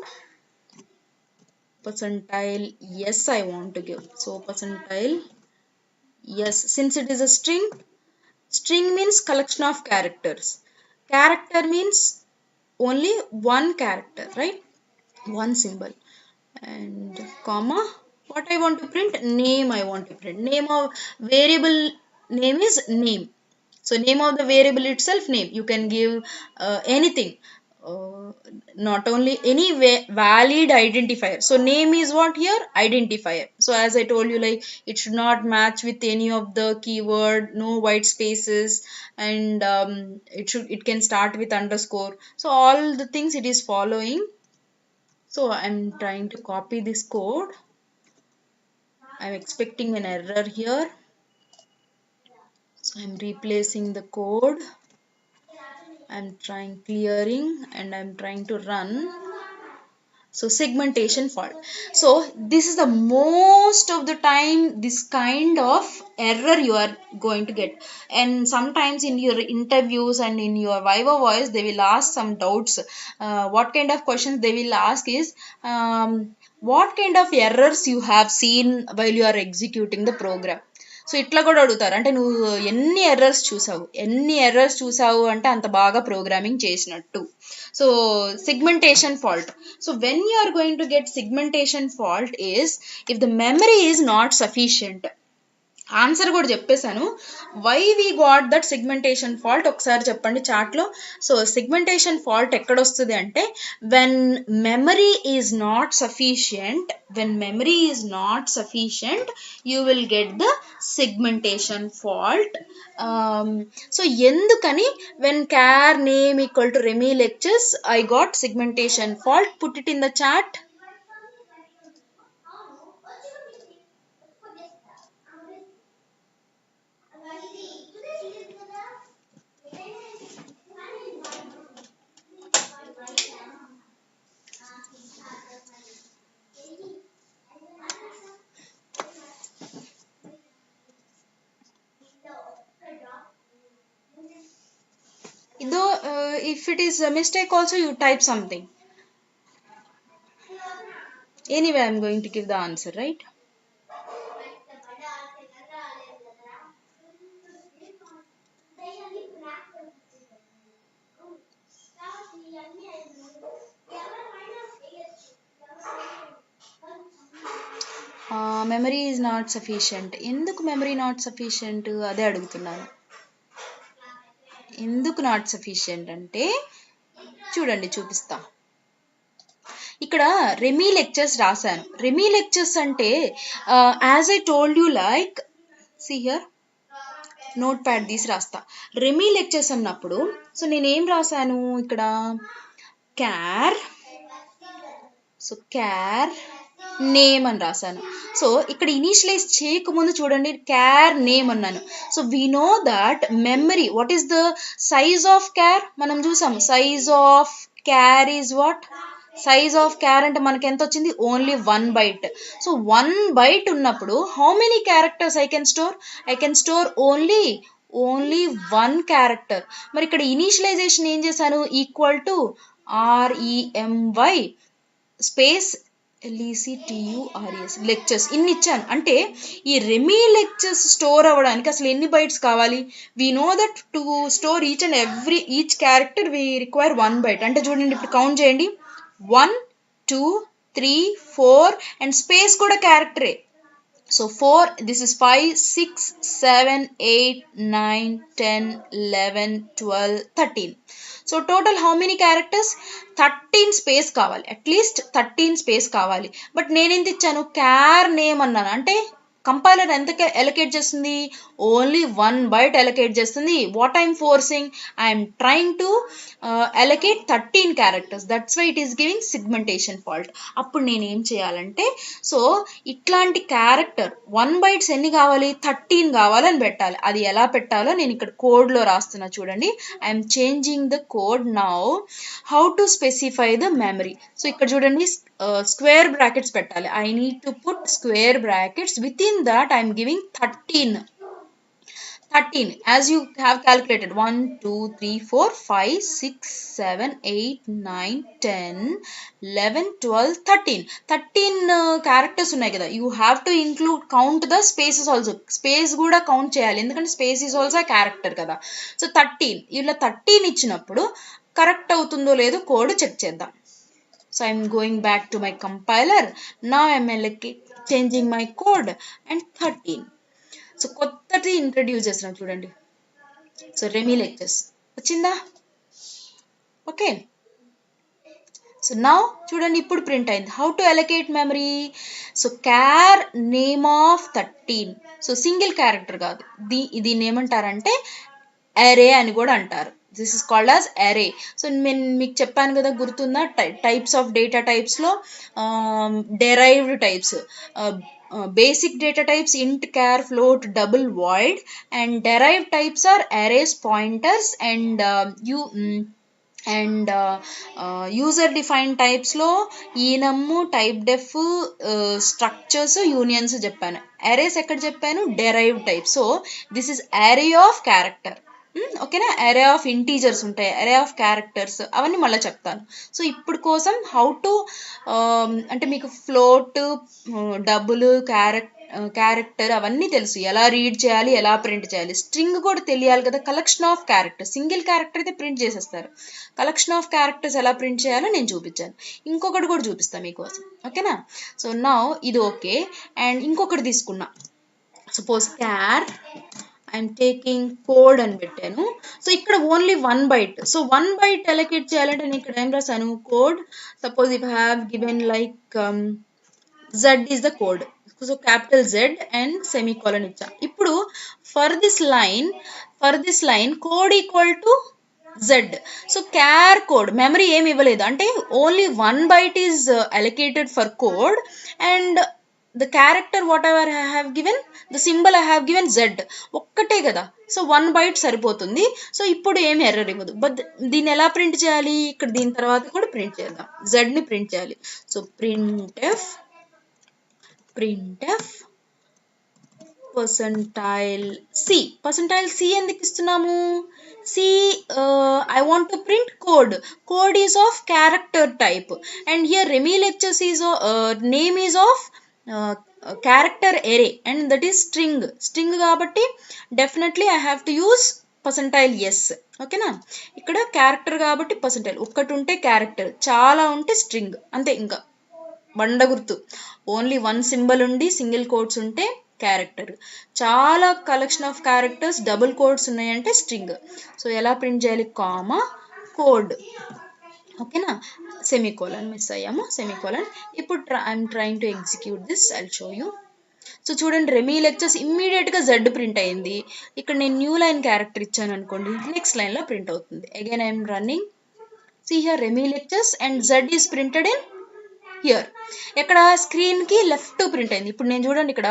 percentile yes I want to give. So percentile yes, since it is a string. String means collection of characters. Character means only one character, right? One symbol. And comma. What I want to print? Name I want to print. Name of variable name is name. So name of the variable itself name. You can give anything. Not only any valid identifier. So name is what here? Identifier. So as I told you, like it should not match with any of the keyword, no white spaces, and it can start with underscore. So all the things it is following. So I'm trying to copy this code. I'm expecting an error here. So I'm replacing the code. I'm trying clearing and I'm trying to run. So segmentation fault. So this is the most of the time this kind of error you are going to get, and sometimes in your interviews and in your viva voice they will ask some doubts. What kind of questions they will ask is, what kind of errors you have seen while you are executing the program. So ఇట్లా కూడా అడుగుతారు, అంటే నువ్వు ఎన్ని errors చూసావు అంటే అంత బాగా ప్రోగ్రామింగ్ చేసినట్టు. So segmentation fault. So when you are going to get segmentation fault is if the memory is not sufficient. Answer కూడా చెప్పేశాను. Why we got that segmentation fault ఒకసారి చెప్పండి చాట్లో. సో సెగ్మెంటేషన్ ఫాల్ట్ ఎక్కడొస్తుంది అంటే when memory is not sufficient, you will get the segmentation fault. So ఎందుకని when char name equal to Remy lectures I got segmentation fault, put it in the chat. Though if it is a mistake also you type something. Anyway I am going to give the answer, right? Memory is not sufficient. ఎందుకు memory not sufficient అదే అడుగుతున్నాను. ఎందుకు not sufficient అంటే చూడండి, చూపిస్తా. ఇక్కడ రెమీ lectures రాశాను. రెమీ లెక్చర్స్ అంటే as I told you like see here notepad తీసి రాస్తా. రెమీ లెక్చర్స్ అన్నప్పుడు సో నేనేం రాశాను ఇక్కడ, క్యార్, సో క్యార్ నేమ్ అని రాశాను. సో ఇక్కడ ఇనిషియలైజ్ చేయకముందు చూడండి క్యార్ నేమ్ అన్నాను. So we know that memory, what is the size of char మనం చూసాం. Size of char is what? Size of char అంటే మనకి ఎంత వచ్చింది? Only 1 byte. సో 1 byte ఉన్నప్పుడు how many characters I can store? I can store only 1 character. మరి ఇక్కడ initialization ఏం చేశాను? Equal to REMY space LECTURES lectures ఇన్ని ఇచ్చాను. అంటే ఈ రెమీ లెక్చర్స్ స్టోర్ అవ్వడానికి అసలు ఎన్ని బైట్స్ కావాలి? We know that to store each character we require 1 byte. అంటే చూడండి ఇప్పుడు కౌంట్ చేయండి, 1 2 3 4 అండ్ స్పేస్ కూడా క్యారెక్టరే. So 4, this is 5 6 7 8 9 10 11 12 13. So total how many characters? 13 space కావాలి, అట్లీస్ట్ 13 space కావాలి. బట్ నేను ఎంత ఇచ్చాను? క్యార్ నేమ్ అన్నాను. అంటే కంపైలర్ ఎంత ఎలకేట్ చేస్తుంది? ఓన్లీ 1 byte ఎలకేట్ చేస్తుంది. What I'm forcing? I'm trying to allocate 13 characters. That's why it is giving segmentation fault. అప్పుడు నేను ఏం చేయాలంటే, సో ఇట్లాంటి క్యారెక్టర్ 1 bytes ఎన్ని కావాలి? 13 కావాలని పెట్టాలి. అది ఎలా పెట్టాలో నేను ఇక్కడ కోడ్లో రాస్తున్నా చూడండి. I'm changing the code now. How to specify the memory. So ఇక్కడ చూడండి స్క్వేర్ బ్రాకెట్స్ పెట్టాలి. I need to put square brackets. With in that I am giving 13 as you have calculated 1 2 3 4 5 6 7 8 9 10 11 12 13 characters ఉన్నాయి కదా. you have to count the spaces also. Space కూడా count చేయాలి, ఎందుకంటే space is also character కదా. So 13 ఇలా 13 ఇచ్చినప్పుడు correct అవుతుందో లేదో కోడ్ చెక్ చేద్దాం. So I am going back to my compiler. Now I am changing my code and 13. So కొత్తది ఇంట్రడ్యూస్ చేస్తున్నాం చూడండి. సో రెమీ లెక్చర్స్ వచ్చిందా? ఓకే. సో నౌ చూడండి ఇప్పుడు ప్రింట్ అయింది. How to allocate memory. So char name of 13. So single character కాదు, దీన్ని ఏమంటారంటే అరే అని కూడా అంటారు. This is called as array. So నేను మీకు చెప్పాను కదా, గుర్తుందా? టైప్స్ ఆఫ్ డేటా టైప్స్లో derived types, basic data types int, char, float, double, void, and derived types are arrays, pointers, and and user define టైప్స్లో enum, typedef, structures, unions చెప్పాను. Arrays ఎక్కడ చెప్పాను? Derive type. So this is array of character. ఓకేనా? Array of integers ఉంటాయి, అరే of characters, అవన్నీ మళ్ళీ చెప్తాను. సో ఇప్పుడు కోసం హౌ టు అంటే మీకు ఫ్లోట్, డబుల్, క్యారెక్టర్ అవన్నీ తెలుసు, ఎలా రీడ్ చేయాలి, ఎలా ప్రింట్ చేయాలి. స్ట్రింగ్ కూడా తెలియాలి కదా. Collection of characters, single character అయితే ప్రింట్ చేసేస్తారు. కలెక్షన్ ఆఫ్ క్యారెక్టర్స్ ఎలా ప్రింట్ చేయాలో నేను చూపించాను. ఇంకొకటి కూడా చూపిస్తాను మీకోసం. ఓకేనా? సో నౌ ఇది ఓకే. అండ్ ఇంకొకటి తీసుకున్నా. సపోజ్ క్యార్ ఐఎమ్ టేకింగ్ కోడ్ అని పెట్టాను. సో ఇక్కడ only 1 byte. So 1 byte allocate చేయాలంటే నేను ఇక్కడ ఏం రాసాను? Code. Suppose if I have given like Z is the code. So capital Z and semicolon ఇచ్చా. ఇప్పుడు for this line code equal to Z. So క్యార్ code memory ఏమి ఇవ్వలేదు, అంటే only 1 byte is allocated for code and the character what ever I have given, the symbol I have given Z ఒక్కటే కదా. So 1 byte సరిపోతుంది. So ఇప్పుడు ఏమి error ఇవ్వదు. But దీన్ని ఎలా ప్రింట్ చేయాలి? ఇక్కడ దీని తర్వాత కూడా ప్రింట్ చేద్దాం, Z ని ప్రింట్ చేయాలి. సో printf percentile C ఎందుకు ఇస్తున్నాము? C I want to print code is of character type and here Remy lectures is name is of character array and that is string కాబట్టి definitely I have to use percentile S. ఓకేనా? ఇక్కడ character కాబట్టి percentile, ఒక్కటి ఉంటే character, చాలా ఉంటే string, అంతే. ఇంకా బండ గుర్తు. ఓన్లీ 1 సింబల్ ఉండి సింగిల్ కోడ్స్ ఉంటే క్యారెక్టర్, చాలా collection of characters double codes ఉన్నాయంటే స్ట్రింగ్. సో ఎలా ప్రింట్ చేయాలి? Comma code. ఓకేనా? సెమీకోలన్ మిస్ అయ్యాము, సెమీకోలన్. ఇప్పుడు I'm trying to execute this, I will show you. So చూడండి, రెమీ లెక్చర్స్ ఇమ్మీడియట్గా Z ప్రింట్ అయింది. ఇక్కడ నేను న్యూ లైన్ క్యారెక్టర్ ఇచ్చాను అనుకోండి, నెక్స్ట్ లైన్లో ప్రింట్ అవుతుంది. Again I'm running. See here Remy lectures and Z is printed in here. ఎక్కడ స్క్రీన్ కి లెఫ్ట్ ప్రింట్ అయింది. ఇప్పుడు నేను చూడండి ఇక్కడ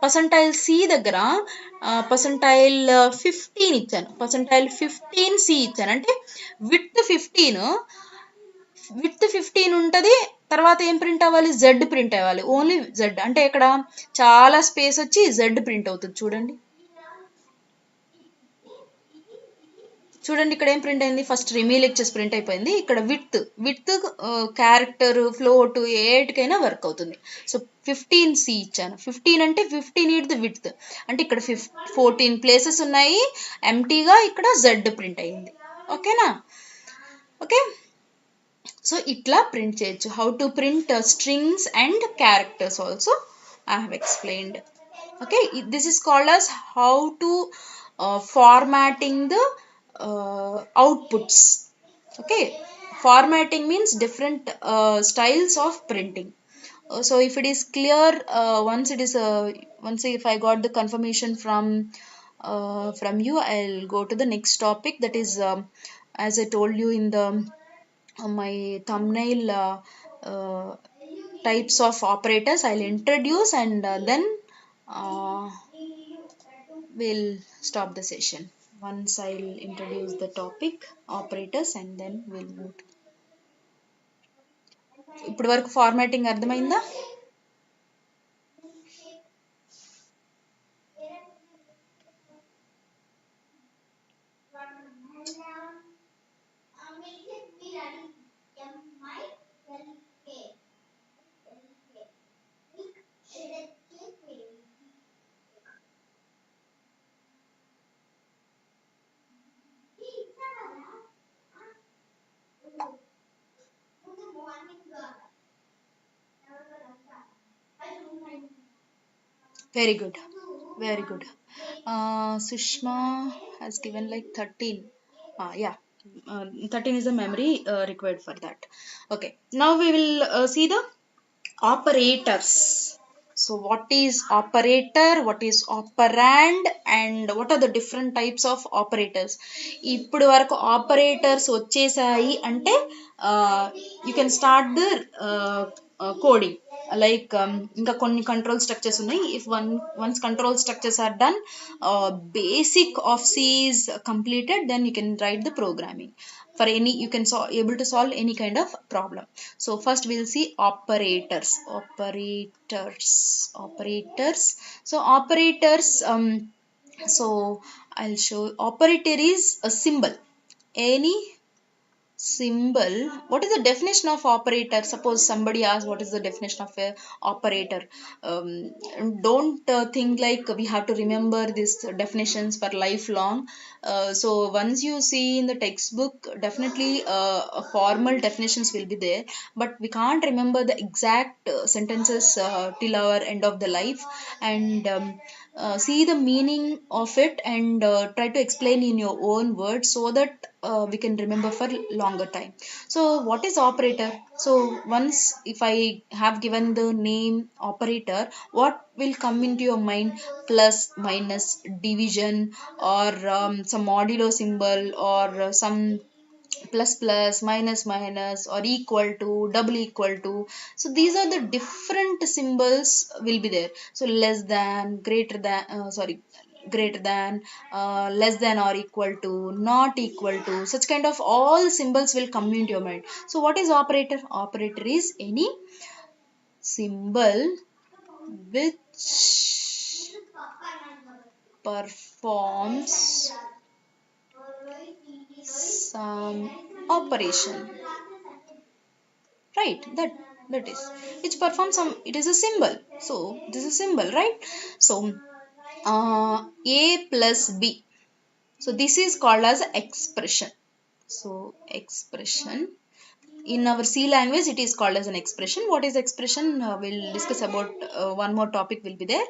పర్సంటైల్ C దగ్గర పర్సంటైల్ 15 ఇచ్చాను, పర్సంటైల్ 15 C ఇచ్చాను. అంటే విత్ 15 ఉంటుంది. తర్వాత ఏం ప్రింట్ అవ్వాలి? Z ప్రింట్ అవ్వాలి, ఓన్లీ Z. అంటే ఇక్కడ చాలా స్పేస్ వచ్చి Z ప్రింట్ అవుతుంది. చూడండి ఇక్కడ ఏం ప్రింట్ అయింది? ఫస్ట్ రిమీ లెక్చర్స్ ప్రింట్ అయిపోయింది. ఇక్కడ విత్ క్యారెక్టర్, ఫ్లోట్ ఏటికైనా వర్క్ అవుతుంది. సో 15 C ఇచ్చాను. 15 అంటే 15 ఇట్ ది విత్, అంటే ఇక్కడ 14 ప్లేసెస్ ఉన్నాయి ఎంటీగా, ఇక్కడ Z ప్రింట్ అయింది. ఓకేనా? ఓకే. సో ఇట్లా ప్రింట్ చేయొచ్చు. How to print strings and characters also I have explained. Okay, this is called as how to formatting the outputs. Okay, formatting means different styles of printing. So if it is clear, once if I got the confirmation from you, I'll go to the next topic, that is as I told you in the my thumbnail, types of operators I'll introduce, and then we'll stop the session once I'll introduce the topic operators, and then we'll move. ఇప్పటి వరకు formatting అర్థమైందా? Very good, very good. Sushma has given like 13. Yeah, 13 is the memory required for that. Okay, now we will see the operators. So what is operator, what is operand, and what are the different types of operators? ఇప్పుడు వరకు operators వచ్చేసాయి అంటే you can start the coding. ఇంకా కొన్ని control structures ఉన్నాయి. If once control structures are done, basic of C is completed, then you can write the programming for any, you can able to solve any kind of problem. So first we'll see operators. So operators, so I'll show. Operator is a symbol, any symbol. What is the definition of operator? Suppose somebody asks what is the definition of a operator. Don't think like we have to remember these definitions for lifelong. So once you see in the textbook, definitely formal definitions will be there, but we can't remember the exact sentences till our end of the life. And see the meaning of it, and try to explain in your own words, so that we can remember for longer time. So what is operator? So once if I have given the name operator, what will come into your mind? Plus, minus, division, or some modulo symbol, or some plus plus, minus minus, or equal to, double equal to. So these are the different symbols will be there. So less than, greater than, greater than, less than or equal to, not equal to, such kind of all symbols will come into your mind. So what is operator? Operator is any symbol which performs some operation, right? That is, which performs some, it is a symbol. So this is a symbol, right? So a plus b, so this is called as expression. So expression in our C language, it is called as an expression. What is expression? We'll discuss about one more topic will be there.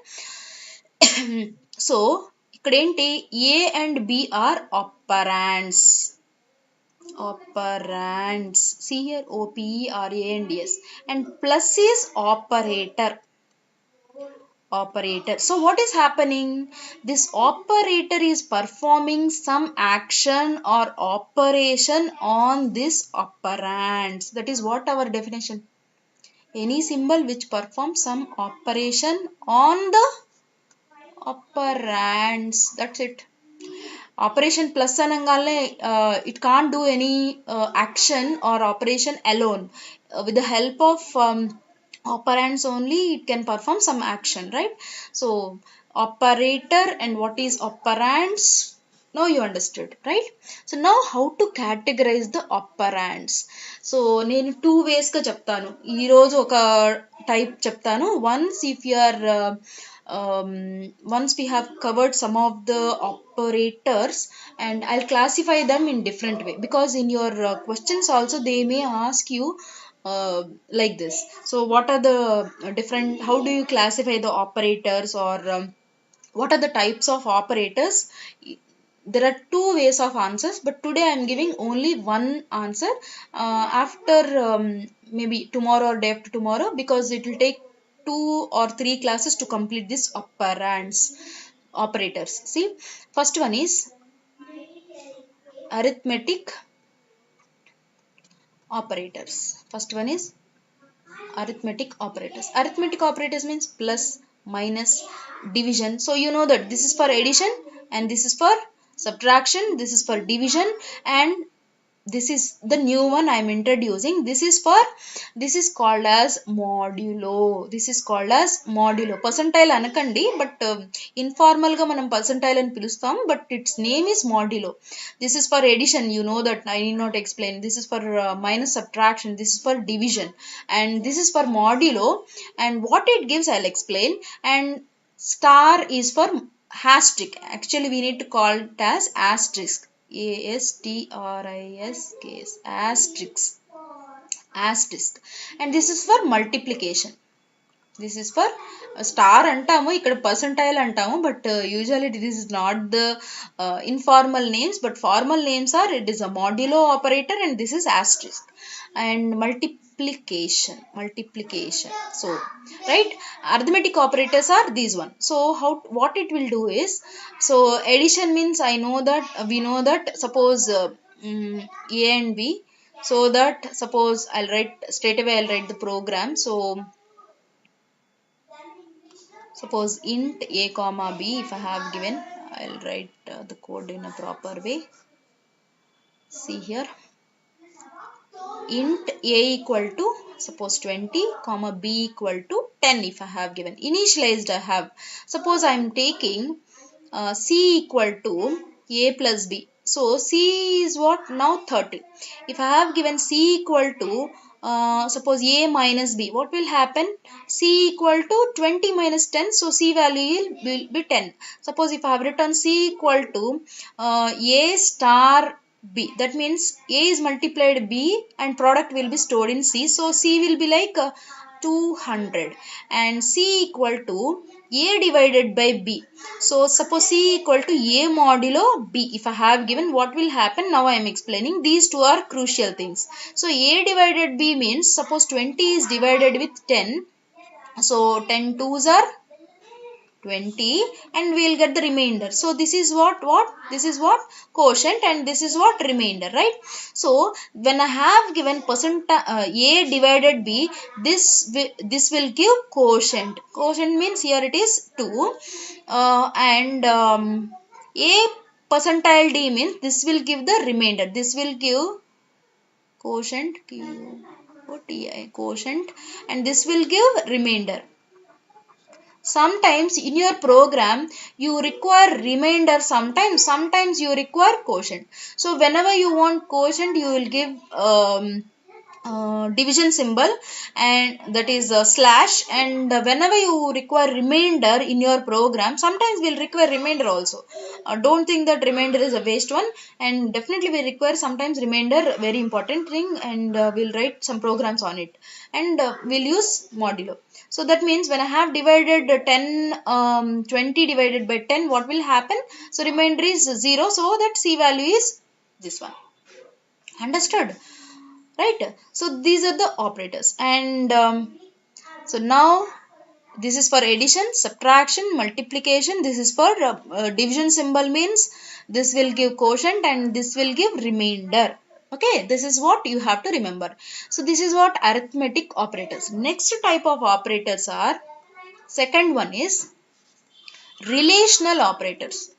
So ఇక్కడ ఏంటి, A and B are operands. Operands. See here, OPERANDS. And plus is operator. Operator. So what is happening? This operator is performing some action or operation on this operands. That is what our definition. Any symbol which performs some operation on the operands. That's it. Operation plus anangale, it can't do any action or operation alone. With the help of operands only, it can perform some action, right? So operator and what is operands, now you understood, right? So now how to categorize the operands. So నేను two వేస్గా చెప్తాను ఈరోజు. ఒక type చెప్తాను. Once if you are once we have covered some of the operators, and I'll classify them in different way, because in your questions also they may ask you like this. So what are the different, how do you classify the operators, or what are the types of operators? There are two ways of answers, but today I am giving only one answer. After maybe tomorrow or day after tomorrow, because it will take 2 or 3 classes to complete this operands operators. See, first one is arithmetic operators. First one is arithmetic operators. Arithmetic operators means plus, minus, division. So you know that this is for addition, and this is for subtraction, this is for division, and this is the new one I am introducing. This is called as modulo. This is called as modulo. Percentile anakandi, but informal ga manam percentile అని పిలుస్తాం, but its name is modulo. This is for addition, you know that I need not explain. This is for minus, subtraction, this is for division, and this is for modulo. And what it gives, I'll explain. And star is for asterisk. Actually we need to call it as asterisk. ASTRISK, asterisk. And this is for multiplication. This is for star అంటాము, ఇక్కడ percentile అంటాము, but usually this is not the informal names, but formal names are, it is a modulo operator, and this is asterisk. And multiplication. So right, arithmetic operators are these one. So what it will do is, so addition means we know that suppose A and B, so that suppose I'll write straight away, I'll write the program. So Suppose int a comma b, if I have given, I'll write the code in a proper way. See here, int a equal to suppose 20 comma b equal to 10, if I have given. Initialized I have. Suppose I am taking c equal to a plus b. So c is what now 30. If I have given c equal to suppose a minus b, what will happen? C equal to 20 minus 10, so c value will be 10. Suppose if I have written c equal to a star b, that means a is multiplied b and product will be stored in c, so c will be like 200, and c equal to a divided by b. So suppose c equal to a modulo b, if I have given, what will happen? Now I am explaining. These two are crucial things. So a divided b means, suppose 20 is divided with 10, so 10 twos are 20, and we'll get the remainder. So this is what this is what quotient, and this is what remainder, right? So when I have given percent a divided b, this will give quotient. Quotient means here it is 2, and a percentile d means this will give the remainder. This will give quotient, quotient, and this will give remainder. Sometimes in your program you require remainder, sometimes you require quotient. So whenever you want quotient, you will give division symbol, and that is a slash. And whenever you require remainder in your program, sometimes we'll require remainder also. Don't think that remainder is a waste one, and definitely we require sometimes remainder, very important thing, and we'll write some programs on it, and we'll use modulo. So that means when I have divided 20 divided by 10, what will happen? So remainder is 0, so that c value is this one. Understood? Right? So these are the operators, and so now this is for addition, subtraction, multiplication. This is for division symbol, means this will give quotient and this will give remainder. Okay, this is what you have to remember. So this is what arithmetic operators. Next type of operators are, second one is relational operators.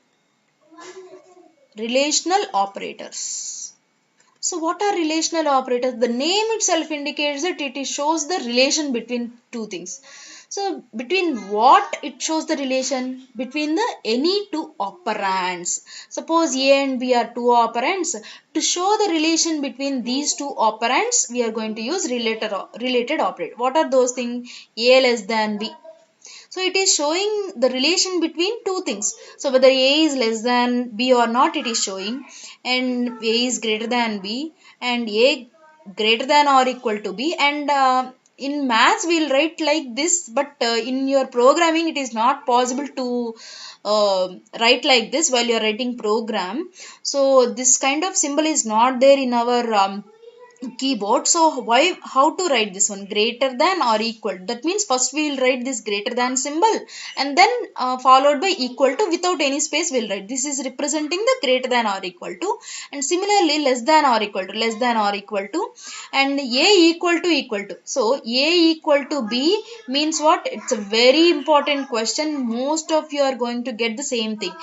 Relational operators. So what are relational operators? The name itself indicates that it shows the relation between two things. So between what it shows the relation? Between the any two operands. Suppose A and B are two operands. To show the relation between these two operands, we are going to use related operator. What are those things? A less than B. So it is showing the relation between two things. So whether A is less than B or not, it is showing, and A is greater than B, and A greater than or equal to B. And in maths we'll write like this, but in your programming it is not possible to write like this while you are writing program. So this kind of symbol is not there in our keyboard. So how to write this one? Greater than or equal. That means first we will write this greater than symbol, and then followed by equal to, without any space we'll write. This is representing the greater than or equal to. And similarly less than or equal to, less than or equal to, and A equal to equal to. So A equal to B means what? It's a very important question. Most of you are going to get the same thing.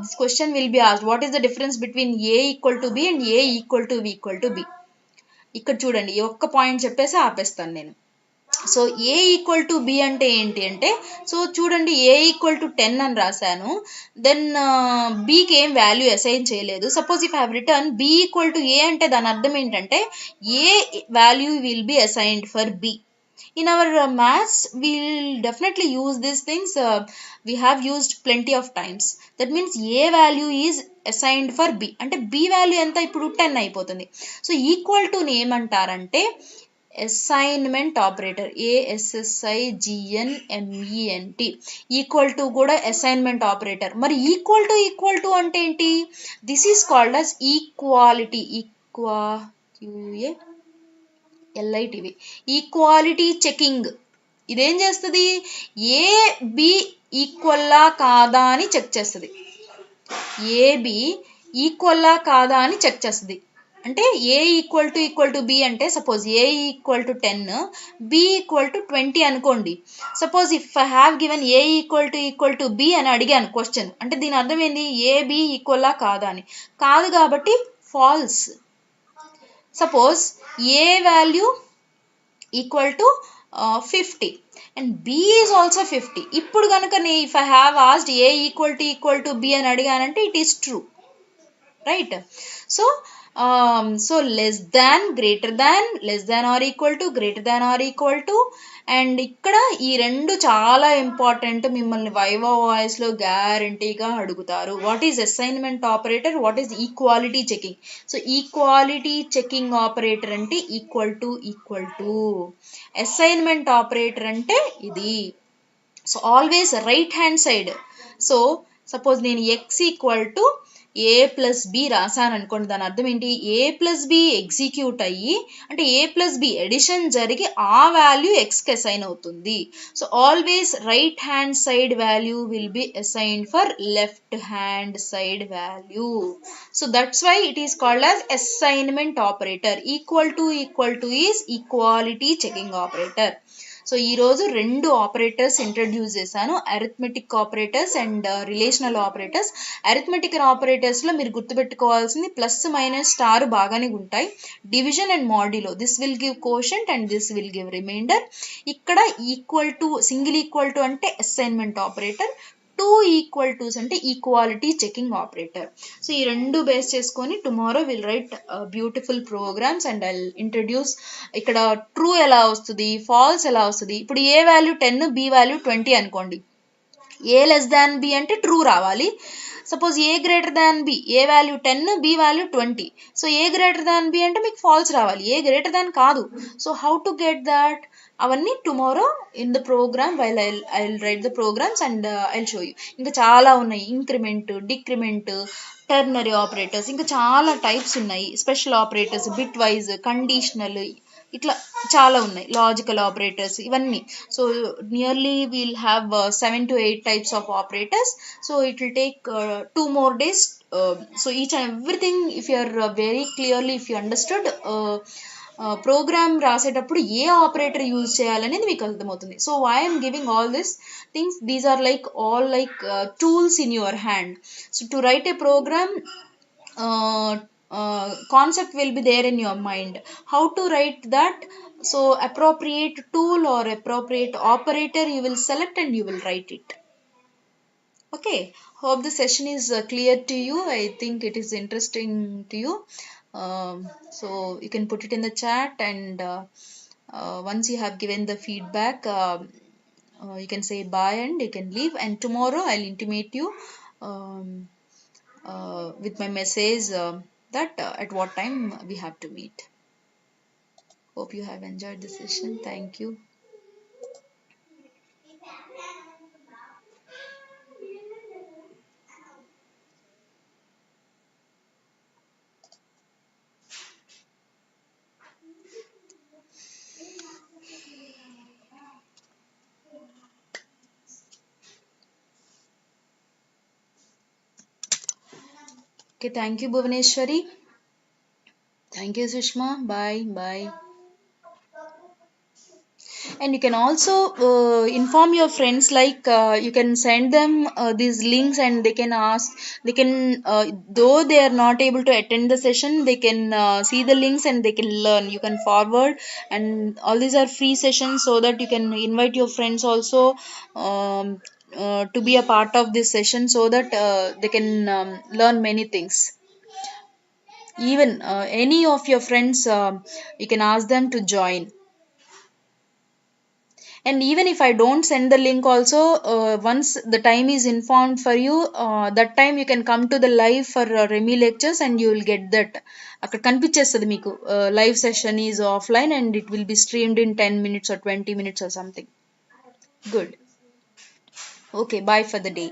This question will be asked, what is the difference between A equal to B and A equal to B? ఇక్కడ చూడండి, ఈ ఒక్క point చెప్పేసి ఆపేస్తాను నేను. So A equal to be అంటే ఏంటి అంటే, so చూడండి ఏ ఈక్వల్ టు 10 అని రాశాను, దెన్ బికి ఏం వాల్యూ అసైన్ చేయలేదు. Suppose if I have return B equal to A అంటే దాని అర్థం ఏంటంటే A value will be assigned for B. In our maths we will definitely use these things. We have used plenty of times. That means a value is assigned for b, అంటే b value ఎంత ఇప్పుడు 10 అయిపోతుంది. So equal to ఏమంటారంటే assignment operator, ASSIGNMENT. Equal to కూడా assignment operator. మరి equal to అంటే ఏంటి? This is called as equality. LITV, equality checking. ఇదేం చేస్తుంది? ఏ బి ఈక్వల్లా కాదా అని చెక్ చేస్తుంది. AB ఈక్వల్లా కాదా అని చెక్ చేస్తుంది. అంటే a ఈక్వల్ టు b అంటే suppose a equal to 10 b equal to 20 అనుకోండి. Suppose if I have given a equal to b అని అడిగాను క్వశ్చన్, అంటే దీని అర్థం ఏంది, ఏ b ఈక్వల్లా కాదా అని. కాదు కాబట్టి false. Suppose a value equal to 50 and b is also 50. ఇప్పుడు కనుక if I have asked a equal to b అని అడిగానంటే it is true, right. So so less than or equal to, greater than or equal to. And ఇక్కడ ఈ రెండు చాలా important, మిమ్మల్ని viva voice లో గ్యారంటీగా అడుగుతారు. What is assignment operator, what is equality checking. So equality checking operator అంటే equal to, assignment operator అంటే ఇది. So always right hand side. So suppose నేను x equal to a plus B రాసాను అనుకోండి, దాని అర్థం ఏంటి, a ప్లస్ బి ఎగ్జిక్యూట్ అయ్యి, అంటే a ప్లస్ బి ఎడిషన్ జరిగి ఆ వాల్యూ ఎక్స్కి అసైన్ అవుతుంది. So always right hand side value will be assigned for left hand side value. So that's why it is called as assignment operator. Equal to is equality checking operator. So ఈరోజు రెండు operators introduce చేశాను, arithmetic operators and relational operators. Arithmetic ఆపరేటర్స్లో మీరు గుర్తుపెట్టుకోవాల్సింది plus minus star బాగానే ఉంటాయి. Division and modulo, this will give quotient and this will give remainder. ఇక్కడ equal to, single equal to అంటే assignment operator, two equal to's అంటే equality checking operator. So ఈ రెండు బేస్ చేసుకొని tomorrow will write beautiful programs and I introduce. ఇక్కడ true ఎలా వస్తుంది, falls ఎలా వస్తుంది. ఇప్పుడు ఏ వాల్యూ 10, బి వాల్యూ 20 అనుకోండి, ఏ లెస్ దాన్ బి అంటే ట్రూ రావాలి. Suppose A greater than B, A value 10, B value 20. So A greater than B అంటే మీకు ఫాల్స్ రావాలి, ఏ గ్రేటర్ దాన్ కాదు. So how to get that, అవన్నీ tomorrow in the program while I write the programs and I'll show you. ఇంకా చాలా ఉన్నాయి, increment, decrement, ternary operators, ఇంకా చాలా టైప్స్ ఉన్నాయి, special operators, bit wise, conditional, ఇట్లా చాలా ఉన్నాయి, లాజికల్ ఆపరేటర్స్, ఇవన్నీ. So nearly we'll have 7 to 8 types of operators. So it will take 2 more days. So each and everything, if you are very clearly, if you understood, program రాసేటప్పుడు ఏ operator use చేయాలనేది మీకు అర్థమవుతుంది. So why I'm giving all this things, these are like all like tools in your hand. So to write a program, concept will be there in your mind, how to write that. So appropriate tool or appropriate operator you will select and you will write it. Okay, hope the session is clear to you. I think it is interesting to you. So you can put it in the chat, and once you have given the feedback, you can say bye and you can leave, and tomorrow I'll intimate you um, with my message that at what time we have to meet. Hope you have enjoyed the session. Thank you. Okay, thank you Bhuvaneshwari. Thank you Sushma. Bye. And you can also inform your friends, like you can send them these links and they can ask, they can though they are not able to attend the session, they can see the links and they can learn. You can forward, and all these are free sessions, so that you can invite your friends also to be a part of this session, so that they can learn many things. Even any of your friends, you can ask them to join. And even if I don't send the link also, once the time is informed for you, that time you can come to the live for Remy lectures and you will get that. అక్కడ కనిపించేస్తుంది మీకు, live session is offline and it will be streamed in 10 minutes or 20 minutes or something. Good. Okay, bye for the day.